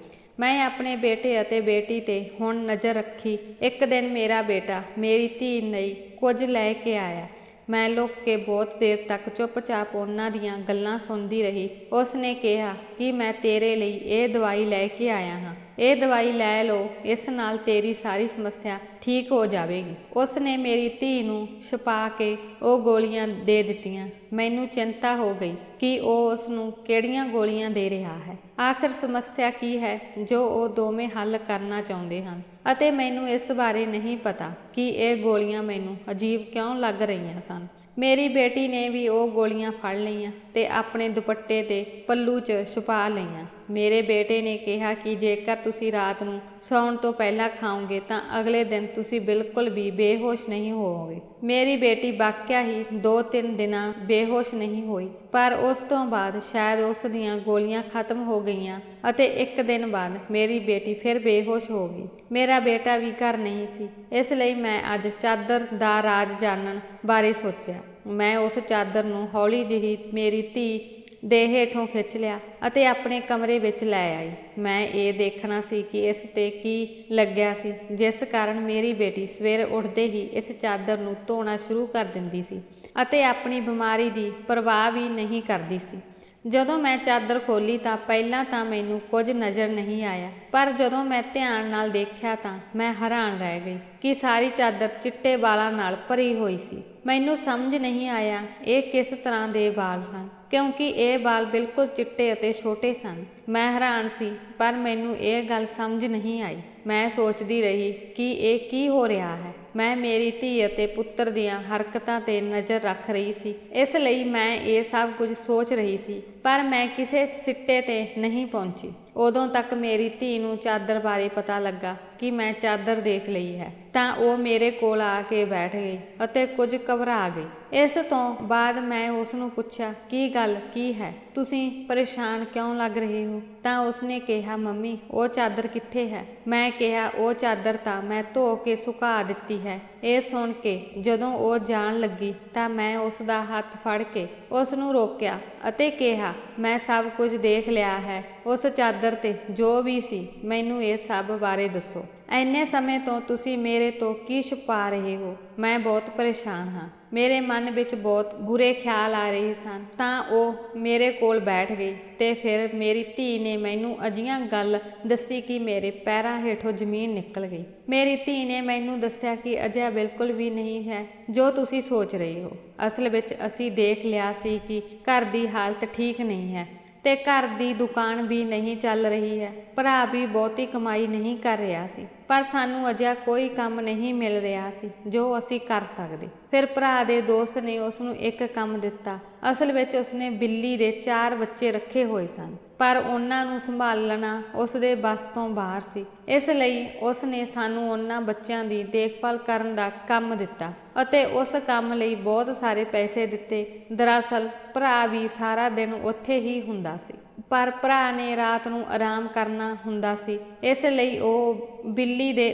ਮੈਂ ਆਪਣੇ ਬੇਟੇ ਅਤੇ ਬੇਟੀ ਤੇ ਹੁਣ ਨਜ਼ਰ ਰੱਖੀ। ਇੱਕ ਦਿਨ ਮੇਰਾ ਬੇਟਾ ਮੇਰੀ ਧੀ ਲਈ ਕੁਝ ਲੈ ਕੇ ਆਇਆ। ਮੈਂ ਲੁਕ ਕੇ ਬਹੁਤ ਦੇਰ ਤੱਕ ਚੁੱਪਚਾਪ ਉਹਨਾਂ ਦੀਆਂ ਗੱਲਾਂ ਸੁਣਦੀ ਰਹੀ। ਉਸ ਨੇ ਕਿਹਾ ਕਿ ਮੈਂ ਤੇਰੇ ਲਈ ਇਹ ਦਵਾਈ ਲੈ ਕੇ ਆਇਆ ਹਾਂ, ਇਹ ਦਵਾਈ ਲੈ ਲਓ, ਇਸ ਨਾਲ ਤੇਰੀ ਸਾਰੀ ਸਮੱਸਿਆ ਠੀਕ ਹੋ ਜਾਵੇਗੀ। ਉਸ ਨੇ ਮੇਰੀ ਧੀ ਨੂੰ ਛੁਪਾ ਕੇ ਉਹ ਗੋਲੀਆਂ ਦੇ ਦਿੱਤੀਆਂ। ਮੈਨੂੰ ਚਿੰਤਾ ਹੋ ਗਈ ਕਿ ਉਹ ਉਸ ਨੂੰ ਕਿਹੜੀਆਂ ਗੋਲੀਆਂ ਦੇ ਰਿਹਾ ਹੈ। ਆਖਰ ਸਮੱਸਿਆ ਕੀ ਹੈ ਜੋ ਉਹ ਦੋਵੇਂ ਹੱਲ ਕਰਨਾ ਚਾਹੁੰਦੇ ਹਨ, ਅਤੇ ਮੈਨੂੰ ਇਸ ਬਾਰੇ ਨਹੀਂ ਪਤਾ ਕਿ ਇਹ ਗੋਲੀਆਂ ਮੈਨੂੰ ਅਜੀਬ ਕਿਉਂ ਲੱਗ ਰਹੀਆਂ ਸਨ। ਮੇਰੀ ਬੇਟੀ ਨੇ ਵੀ ਉਹ ਗੋਲੀਆਂ ਫੜ ਲਈਆਂ ਤੇ ਆਪਣੇ ਦੁਪੱਟੇ ਤੇ ਪੱਲੂ 'ਚ ਛੁਪਾ ਲਈਆਂ। ਮੇਰੇ ਬੇਟੇ ਨੇ ਕਿਹਾ ਕਿ ਜੇਕਰ ਤੁਸੀਂ ਰਾਤ ਨੂੰ ਸੌਣ ਤੋਂ ਪਹਿਲਾਂ ਖਾਓਗੇ ਤਾਂ ਅਗਲੇ ਦਿਨ ਤੁਸੀਂ ਬਿਲਕੁਲ ਵੀ ਬੇਹੋਸ਼ ਨਹੀਂ ਹੋਵੋਗੇ। ਮੇਰੀ ਬੇਟੀ ਵਾਕਿਆ ਹੀ 2-3 ਦਿਨਾਂ ਬੇਹੋਸ਼ ਨਹੀਂ ਹੋਈ, ਪਰ ਉਸ ਤੋਂ ਬਾਅਦ ਸ਼ਾਇਦ ਉਸ ਦੀਆਂ ਗੋਲੀਆਂ ਖਤਮ ਹੋ ਗਈਆਂ ਅਤੇ ਇੱਕ ਦਿਨ ਬਾਅਦ ਮੇਰੀ ਬੇਟੀ ਫਿਰ ਬੇਹੋਸ਼ ਹੋ ਗਈ। ਮੇਰਾ ਬੇਟਾ ਵੀ ਘਰ ਨਹੀਂ ਸੀ, ਇਸ ਲਈ ਮੈਂ ਅੱਜ ਚਾਦਰ ਦਾ ਰਾਜ਼ ਜਾਣਨ ਬਾਰੇ ਸੋਚਿਆ। ਮੈਂ ਉਸ ਚਾਦਰ ਨੂੰ ਹੌਲੀ ਜਿਹੀ ਮੇਰੀ ਧੀ ਦੇ ਹੇਠੋਂ ਖਿੱਚ ਲਿਆ ਅਤੇ ਆਪਣੇ ਕਮਰੇ ਵਿੱਚ ਲੈ ਆਈ। ਮੈਂ ਇਹ ਦੇਖਣਾ ਸੀ ਕਿ ਇਸ ਤੇ ਕੀ ਲੱਗਿਆ ਸੀ, ਜਿਸ ਕਾਰਨ ਮੇਰੀ ਬੇਟੀ ਸਵੇਰੇ ਉੱਠਦੇ ਹੀ ਇਸ ਚਾਦਰ ਨੂੰ ਧੋਣਾ ਸ਼ੁਰੂ ਕਰ ਦਿੰਦੀ ਸੀ ਅਤੇ ਆਪਣੀ ਬਿਮਾਰੀ ਦੀ ਪਰਵਾਹ ਵੀ ਨਹੀਂ ਕਰਦੀ ਸੀ। ਜਦੋਂ ਮੈਂ ਚਾਦਰ ਖੋਲ੍ਹੀ ਤਾਂ ਪਹਿਲਾਂ ਤਾਂ ਮੈਨੂੰ ਕੁਝ ਨਜ਼ਰ ਨਹੀਂ ਆਇਆ, ਪਰ ਜਦੋਂ ਮੈਂ ਧਿਆਨ ਨਾਲ ਦੇਖਿਆ ਤਾਂ ਮੈਂ ਹੈਰਾਨ ਰਹਿ ਗਈ ਕਿ ਸਾਰੀ ਚਾਦਰ ਚਿੱਟੇ ਵਾਲਾਂ ਨਾਲ ਭਰੀ ਹੋਈ ਸੀ। ਮੈਨੂੰ ਸਮਝ ਨਹੀਂ ਆਇਆ ਇਹ ਕਿਸ ਤਰ੍ਹਾਂ ਦੇ ਵਾਲ ਸਨ, ਕਿਉਂਕਿ ਇਹ ਵਾਲ ਬਿਲਕੁਲ ਚਿੱਟੇ ਅਤੇ ਛੋਟੇ ਸਨ। ਮੈਂ ਹੈਰਾਨ ਸੀ, ਪਰ ਮੈਨੂੰ ਇਹ ਗੱਲ ਸਮਝ ਨਹੀਂ ਆਈ। ਮੈਂ ਸੋਚਦੀ ਰਹੀ ਕਿ ਇਹ ਕੀ ਹੋ ਰਿਹਾ ਹੈ। ਮੈਂ ਮੇਰੀ ਧੀ ਅਤੇ ਪੁੱਤਰ ਦੀਆਂ ਹਰਕਤਾਂ ਤੇ ਨਜ਼ਰ ਰੱਖ ਰਹੀ ਸੀ, ਇਸ ਲਈ ਮੈਂ ਇਹ ਸਭ ਕੁਝ ਸੋਚ ਰਹੀ ਸੀ, ਪਰ ਮੈਂ ਕਿਸੇ ਸਿੱਟੇ ਤੇ ਨਹੀਂ ਪਹੁੰਚੀ। ਉਦੋਂ ਤੱਕ ਮੇਰੀ ਧੀ ਨੂੰ ਚਾਦਰ ਬਾਰੇ ਪਤਾ ਲੱਗਾ ਕਿ ਮੈਂ ਚਾਦਰ ਦੇਖ ਲਈ ਹੈ, ਤਾਂ ਉਹ ਮੇਰੇ ਕੋਲ ਆ ਕੇ ਬੈਠ ਗਈ ਅਤੇ ਕੁਝ ਘਬਰਾ ਗਈ। ਇਸ ਤੋਂ ਬਾਅਦ ਮੈਂ ਉਸ ਨੂੰ ਪੁੱਛਿਆ, ਕੀ ਗੱਲ ਕੀ ਹੈ, ਤੁਸੀਂ ਪਰੇਸ਼ਾਨ ਕਿਉਂ ਲੱਗ ਰਹੇ ਹੋ? ਤਾਂ ਉਸਨੇ ਕਿਹਾ, ਮੰਮੀ ਉਹ ਚਾਦਰ ਕਿੱਥੇ ਹੈ? ਮੈਂ ਕਿਹਾ, ਉਹ ਚਾਦਰ ਤਾਂ ਮੈਂ ਧੋ ਕੇ ਸੁਕਾ ਦਿੱਤੀ ਹੈ। ਇਹ ਸੁਣ ਕੇ ਜਦੋਂ ਉਹ ਜਾਣ ਲੱਗੀ ਤਾਂ ਮੈਂ ਉਸ ਦਾ ਹੱਥ ਫੜ ਕੇ ਉਸ ਨੂੰ ਰੋਕਿਆ ਅਤੇ ਕਿਹਾ, ਮੈਂ ਸਭ ਕੁਝ ਦੇਖ ਲਿਆ ਹੈ। ਉਸ ਚਾਦਰ ਤੇ ਜੋ ਵੀ ਸੀ, ਮੈਨੂੰ ਇਹ ਸਭ ਬਾਰੇ ਦੱਸੋ। ਇੰਨੇ ਸਮੇਂ ਤੋਂ ਤੁਸੀਂ ਮੇਰੇ ਤੋਂ ਕੀ ਛੁਪਾ ਰਹੇ ਹੋ? ਮੈਂ ਬਹੁਤ ਪਰੇਸ਼ਾਨ ਹਾਂ। ਮੇਰੇ ਮਨ ਵਿੱਚ ਬਹੁਤ ਬੁਰੇ ਖਿਆਲ ਆ ਰਹੇ ਸਨ। ਤਾਂ ਉਹ ਮੇਰੇ ਕੋਲ ਬੈਠ ਗਈ ਤੇ ਫਿਰ ਮੇਰੀ ਧੀ ਨੇ ਮੈਨੂੰ ਅਜਿਹੀਆਂ ਗੱਲ ਦੱਸੀ ਕਿ ਮੇਰੇ ਪੈਰਾਂ ਹੇਠੋਂ ਜ਼ਮੀਨ ਨਿਕਲ ਗਈ। ਮੇਰੀ ਧੀ ਨੇ ਮੈਨੂੰ ਦੱਸਿਆ ਕਿ ਅਜਿਹਾ ਬਿਲਕੁਲ ਵੀ ਨਹੀਂ ਹੈ ਜੋ ਤੁਸੀਂ ਸੋਚ ਰਹੇ ਹੋ। ਅਸਲ ਵਿੱਚ ਅਸੀਂ ਦੇਖ ਲਿਆ ਸੀ ਕਿ ਘਰ ਦੀ ਹਾਲਤ ਠੀਕ ਨਹੀਂ ਹੈ ਤੇ ਘਰ ਦੀ ਦੁਕਾਨ ਵੀ ਨਹੀਂ ਚੱਲ ਰਹੀ ਹੈ। ਭਰਾ ਵੀ ਬਹੁਤੀ ਕਮਾਈ ਨਹੀਂ ਕਰ ਰਿਹਾ ਸੀ, ਪਰ ਸਾਨੂੰ ਅਜਿਹਾ ਕੋਈ ਕੰਮ ਨਹੀਂ ਮਿਲ ਰਿਹਾ ਸੀ ਜੋ ਅਸੀਂ ਕਰ ਸਕਦੇ। ਫਿਰ ਭਰਾ ਦੇ ਦੋਸਤ ਨੇ ਉਸ ਨੂੰ ਇੱਕ ਕੰਮ ਦਿੱਤਾ। ਅਸਲ ਵਿੱਚ ਉਸਨੇ ਬਿੱਲੀ ਦੇ 4 ਬੱਚੇ ਰੱਖੇ ਹੋਏ ਸਨ, ਪਰ ਉਹਨਾਂ ਨੂੰ ਸੰਭਾਲਣਾ ਉਸ ਦੇ ਵੱਸ ਤੋਂ ਬਾਹਰ ਸੀ। ਇਸ ਲਈ ਉਸ ਨੇ ਸਾਨੂੰ ਉਹਨਾਂ ਬੱਚਿਆਂ ਦੀ ਦੇਖਭਾਲ ਕਰਨ ਦਾ ਕੰਮ ਦਿੱਤਾ ਅਤੇ ਉਸ ਕੰਮ ਲਈ ਬਹੁਤ ਸਾਰੇ ਪੈਸੇ ਦਿੱਤੇ। ਦਰਅਸਲ ਭਰਾ ਵੀ ਸਾਰਾ ਦਿਨ ਉੱਥੇ ਹੀ ਹੁੰਦਾ ਸੀ, ਪਰ ਭਰਾ ਨੇ ਰਾਤ ਨੂੰ ਆਰਾਮ ਕਰਨਾ ਹੁੰਦਾ ਸੀ, ਇਸ ਲਈ ਉਹ ਬਿੱਲੀ ਦੇ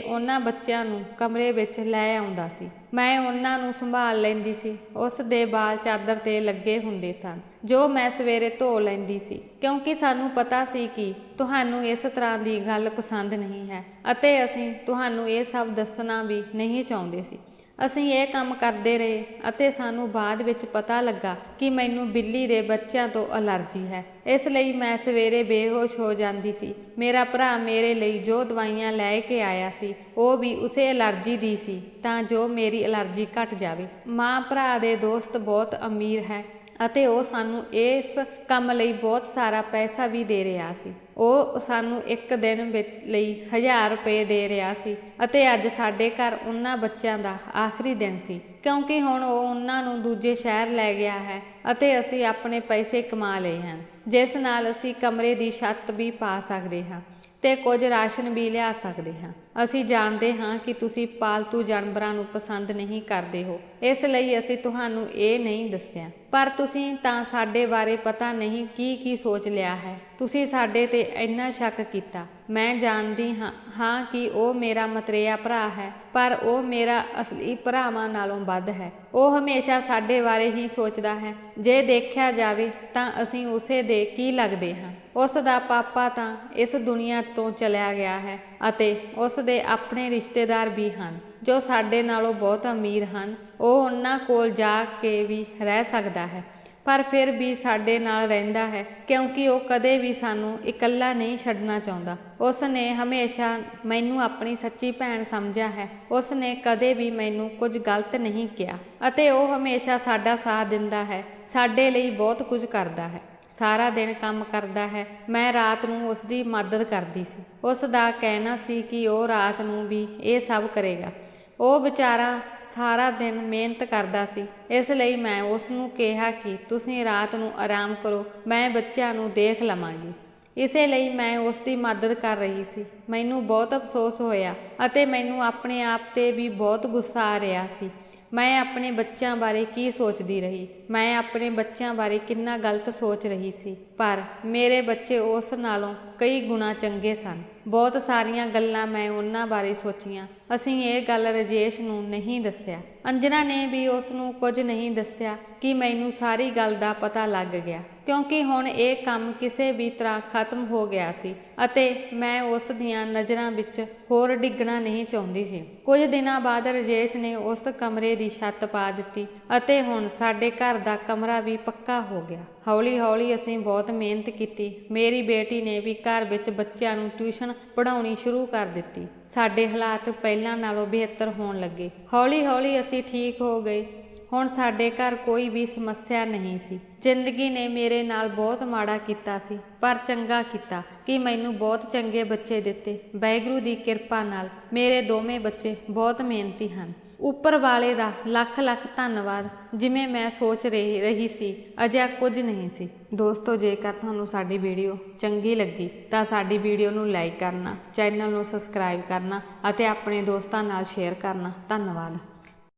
ਉਹਨਾਂ ਬੱਚਿਆਂ ਨੂੰ ਕਮਰੇ ਵਿੱਚ ਲੈ ਆਉਂਦਾ ਸੀ। ਮੈਂ ਉਹਨਾਂ ਨੂੰ ਸੰਭਾਲ ਲੈਂਦੀ ਸੀ। ਉਸ ਦੇ ਵਾਲ ਚਾਦਰ ਤੇ ਲੱਗੇ ਹੁੰਦੇ ਸਨ ਜੋ ਮੈਂ ਸਵੇਰੇ ਧੋ ਲੈਂਦੀ ਸੀ, ਕਿਉਂਕਿ ਸਾਨੂੰ ਪਤਾ ਸੀ ਕਿ ਤੁਹਾਨੂੰ ਇਸ ਤਰ੍ਹਾਂ ਦੀ ਗੱਲ ਪਸੰਦ ਨਹੀਂ ਹੈ ਅਤੇ ਅਸੀਂ ਤੁਹਾਨੂੰ ਇਹ ਸਭ ਦੱਸਣਾ ਵੀ ਨਹੀਂ ਚਾਹੁੰਦੇ ਸੀ। ਅਸੀਂ ਇਹ ਕੰਮ ਕਰਦੇ ਰਹੇ ਅਤੇ ਸਾਨੂੰ ਬਾਅਦ ਵਿੱਚ ਪਤਾ ਲੱਗਾ ਕਿ ਮੈਨੂੰ ਬਿੱਲੀ ਦੇ ਬੱਚਿਆਂ ਤੋਂ ਅਲਰਜੀ ਹੈ, ਇਸ ਲਈ ਮੈਂ ਸਵੇਰੇ ਬੇਹੋਸ਼ ਹੋ ਜਾਂਦੀ ਸੀ। ਮੇਰਾ ਭਰਾ ਮੇਰੇ ਲਈ ਜੋ ਦਵਾਈਆਂ ਲੈ ਕੇ ਆਇਆ ਸੀ ਉਹ ਵੀ ਉਸੇ ਅਲਰਜੀ ਦੀ ਸੀ, ਤਾਂ ਜੋ ਮੇਰੀ ਅਲਰਜੀ ਘਟ ਜਾਵੇ। ਮਾਂ ਭਰਾ ਦੇ ਦੋਸਤ ਬਹੁਤ ਅਮੀਰ ਹੈ ਅਤੇ ਉਹ ਸਾਨੂੰ ਇਸ ਕੰਮ ਲਈ ਬਹੁਤ ਸਾਰਾ ਪੈਸਾ ਵੀ ਦੇ ਰਿਹਾ ਸੀ। ਉਹ ਸਾਨੂੰ ਇੱਕ ਦਿਨ ਲਈ 1000 ਰੁਪਏ ਦੇ ਰਿਹਾ ਸੀ ਅਤੇ ਅੱਜ ਸਾਡੇ ਘਰ ਉਹਨਾਂ ਬੱਚਿਆਂ ਦਾ ਆਖਰੀ ਦਿਨ ਸੀ, ਕਿਉਂਕਿ ਹੁਣ ਉਹ ਉਹਨਾਂ ਨੂੰ ਦੂਜੇ ਸ਼ਹਿਰ ਲੈ ਗਿਆ ਹੈ ਅਤੇ ਅਸੀਂ ਆਪਣੇ ਪੈਸੇ ਕਮਾ ਲਏ ਹਨ, ਜਿਸ ਨਾਲ ਅਸੀਂ ਕਮਰੇ ਦੀ ਛੱਤ ਵੀ ਪਾ ਸਕਦੇ ਹਾਂ ਤੇ ਕੁਝ ਰਾਸ਼ਨ ਵੀ ਲਿਆ ਸਕਦੇ ਹਾਂ। ਅਸੀਂ ਜਾਣਦੇ ਹਾਂ ਕਿ ਤੁਸੀਂ ਪਾਲਤੂ ਜਾਨਵਰਾਂ ਨੂੰ ਪਸੰਦ ਨਹੀਂ ਕਰਦੇ ਹੋ, ਇਸ ਲਈ ਅਸੀਂ ਤੁਹਾਨੂੰ ਇਹ ਨਹੀਂ ਦੱਸਿਆ, ਪਰ ਤੁਸੀਂ ਤਾਂ ਸਾਡੇ ਬਾਰੇ ਪਤਾ ਨਹੀਂ ਕੀ ਸੋਚ ਲਿਆ ਹੈ। ਤੁਸੀਂ ਸਾਡੇ ਤੇ ਇੰਨਾ ਸ਼ੱਕ ਕੀਤਾ ਮੈਂ ਜਾਣਦੀ ਹਾਂ ਕਿ ਉਹ ਮੇਰਾ ਮਤਰੇਆ ਭਰਾ ਹੈ, ਪਰ ਉਹ ਮੇਰਾ ਅਸਲੀ ਭਰਾਵਾਂ ਨਾਲੋਂ ਵੱਧ ਹੈ। ਉਹ ਹਮੇਸ਼ਾ ਸਾਡੇ ਬਾਰੇ ਹੀ ਸੋਚਦਾ ਹੈ। ਜੇ ਦੇਖਿਆ ਜਾਵੇ ਤਾਂ ਅਸੀਂ ਉਸੇ ਦੇ ਕੀ ਲੱਗਦੇ ਹਾਂ। ਉਸ ਦਾ ਪਾਪਾ ਤਾਂ ਇਸ ਦੁਨੀਆ ਤੋਂ ਚਲਿਆ ਗਿਆ ਹੈ ਅਤੇ ਉਸ ਦੇ ਆਪਣੇ ਰਿਸ਼ਤੇਦਾਰ ਵੀ ਹਨ ਜੋ ਸਾਡੇ ਨਾਲੋਂ ਬਹੁਤ ਅਮੀਰ ਹਨ। ਉਹ ਉਹਨਾਂ ਕੋਲ ਜਾ ਕੇ ਵੀ ਰਹਿ ਸਕਦਾ ਹੈ, ਪਰ ਫਿਰ ਵੀ ਸਾਡੇ ਨਾਲ ਰਹਿੰਦਾ ਹੈ ਕਿਉਂਕਿ ਉਹ ਕਦੇ ਵੀ ਸਾਨੂੰ ਇਕੱਲਾ ਨਹੀਂ ਛੱਡਣਾ ਚਾਹੁੰਦਾ। ਉਸ ਨੇ ਹਮੇਸ਼ਾ ਮੈਨੂੰ ਆਪਣੀ ਸੱਚੀ ਭੈਣ ਸਮਝਿਆ ਹੈ। ਉਸ ਨੇ ਕਦੇ ਵੀ ਮੈਨੂੰ ਕੁਝ ਗਲਤ ਨਹੀਂ ਕਿਹਾ ਅਤੇ ਉਹ ਹਮੇਸ਼ਾ ਸਾਡਾ ਸਾਥ ਦਿੰਦਾ ਹੈ, ਸਾਡੇ ਲਈ ਬਹੁਤ ਕੁਝ ਕਰਦਾ ਹੈ। ਸਾਰਾ ਦਿਨ ਕੰਮ ਕਰਦਾ ਹੈ। ਮੈਂ ਰਾਤ ਨੂੰ ਉਸ ਦੀ ਮਦਦ ਕਰਦੀ ਸੀ। ਉਸ ਦਾ ਕਹਿਣਾ ਸੀ ਕਿ ਉਹ ਰਾਤ ਨੂੰ ਵੀ ਇਹ ਸਭ ਕਰੇਗਾ। ਉਹ ਵਿਚਾਰਾ ਸਾਰਾ ਦਿਨ ਮਿਹਨਤ ਕਰਦਾ ਸੀ, ਇਸ ਲਈ ਮੈਂ ਉਸ ਨੂੰ ਕਿਹਾ ਕਿ ਤੁਸੀਂ ਰਾਤ ਨੂੰ ਆਰਾਮ ਕਰੋ, ਮੈਂ ਬੱਚਿਆਂ ਨੂੰ ਦੇਖ ਲਵਾਂਗੀ। ਇਸੇ ਲਈ ਮੈਂ ਉਸ ਦੀ ਮਦਦ ਕਰ ਰਹੀ ਸੀ। ਮੈਨੂੰ ਬਹੁਤ ਅਫਸੋਸ ਹੋਇਆ ਅਤੇ ਮੈਨੂੰ ਆਪਣੇ ਆਪ 'ਤੇ ਵੀ ਬਹੁਤ ਗੁੱਸਾ ਆ ਰਿਹਾ ਸੀ। ਮੈਂ ਆਪਣੇ ਬੱਚਿਆਂ ਬਾਰੇ ਕੀ ਸੋਚਦੀ ਰਹੀ। ਮੈਂ ਆਪਣੇ ਬੱਚਿਆਂ ਬਾਰੇ ਕਿੰਨਾ ਗਲਤ ਸੋਚ ਰਹੀ ਸੀ, ਪਰ ਮੇਰੇ ਬੱਚੇ ਉਸ ਨਾਲੋਂ ਕਈ ਗੁਣਾ ਚੰਗੇ ਸਨ। ਬਹੁਤ ਸਾਰੀਆਂ ਗੱਲਾਂ ਮੈਂ ਉਹਨਾਂ ਬਾਰੇ ਸੋਚੀਆਂ। ਅਸੀਂ ਇਹ ਗੱਲ ਰਾਜੇਸ਼ ਨੂੰ ਨਹੀਂ ਦੱਸਿਆ। ਅੰਜਨਾ ਨੇ ਵੀ ਉਸ ਨੂੰ ਕੁਝ ਨਹੀਂ ਦੱਸਿਆ ਕਿ ਮੈਨੂੰ ਸਾਰੀ ਗੱਲ ਦਾ ਪਤਾ ਲੱਗ ਗਿਆ, ਕਿਉਂਕਿ ਹੁਣ ਇਹ ਕੰਮ ਕਿਸੇ ਵੀ ਤਰ੍ਹਾਂ ਖਤਮ ਹੋ ਗਿਆ ਸੀ ਅਤੇ ਮੈਂ ਉਸ ਦੀਆਂ ਨਜ਼ਰਾਂ ਵਿੱਚ ਹੋਰ ਡਿੱਗਣਾ ਨਹੀਂ ਚਾਹੁੰਦੀ ਸੀ। ਕੁਝ ਦਿਨਾਂ ਬਾਅਦ ਰਾਜੇਸ਼ ਨੇ ਉਸ ਕਮਰੇ ਦੀ ਛੱਤ ਪਾ ਦਿੱਤੀ ਅਤੇ ਹੁਣ ਸਾਡੇ ਘਰ ਦਾ ਕਮਰਾ ਵੀ ਪੱਕਾ ਹੋ ਗਿਆ। ਹੌਲੀ ਹੌਲੀ ਅਸੀਂ ਬਹੁਤ ਮਿਹਨਤ ਕੀਤੀ। ਮੇਰੀ ਬੇਟੀ ਨੇ ਵੀ ਘਰ ਵਿੱਚ ਬੱਚਿਆਂ ਨੂੰ ਟਿਊਸ਼ਨ ਪੜ੍ਹਾਉਣੀ ਸ਼ੁਰੂ ਕਰ ਦਿੱਤੀ। ਸਾਡੇ ਹਾਲਾਤ ਪਹਿਲਾਂ ਨਾਲੋਂ ਬਿਹਤਰ ਹੋਣ ਲੱਗੇ। ਹੌਲੀ ਹੌਲੀ ਅਸੀਂ ਠੀਕ ਹੋ ਗਏ। ਹੁਣ ਸਾਡੇ ਘਰ ਕੋਈ ਵੀ ਸਮੱਸਿਆ ਨਹੀਂ ਸੀ। ਜ਼ਿੰਦਗੀ ਨੇ ਮੇਰੇ ਨਾਲ ਬਹੁਤ ਮਾੜਾ ਕੀਤਾ ਸੀ, ਪਰ ਚੰਗਾ ਕੀਤਾ ਕਿ ਮੈਨੂੰ ਬਹੁਤ ਚੰਗੇ ਬੱਚੇ ਦਿੱਤੇ। ਵਾਹਿਗੁਰੂ ਦੀ ਕਿਰਪਾ ਨਾਲ ਮੇਰੇ ਦੋਵੇਂ ਬੱਚੇ ਬਹੁਤ ਮਿਹਨਤੀ ਹਨ। ਉੱਪਰ ਵਾਲੇ ਦਾ ਲੱਖ ਲੱਖ ਧੰਨਵਾਦ। ਜਿਵੇਂ ਮੈਂ ਸੋਚ ਰਹੀ ਸੀ ਅਜਿਹਾ ਕੁਝ ਨਹੀਂ ਸੀ। ਦੋਸਤੋ, ਜੇਕਰ ਤੁਹਾਨੂੰ ਸਾਡੀ ਵੀਡੀਓ ਚੰਗੀ ਲੱਗੀ ਤਾਂ ਸਾਡੀ ਵੀਡੀਓ ਨੂੰ ਲਾਈਕ ਕਰਨਾ, ਚੈਨਲ ਨੂੰ ਸਬਸਕ੍ਰਾਈਬ ਕਰਨਾ ਅਤੇ ਆਪਣੇ ਦੋਸਤਾਂ ਨਾਲ ਸ਼ੇਅਰ ਕਰਨਾ। ਧੰਨਵਾਦ।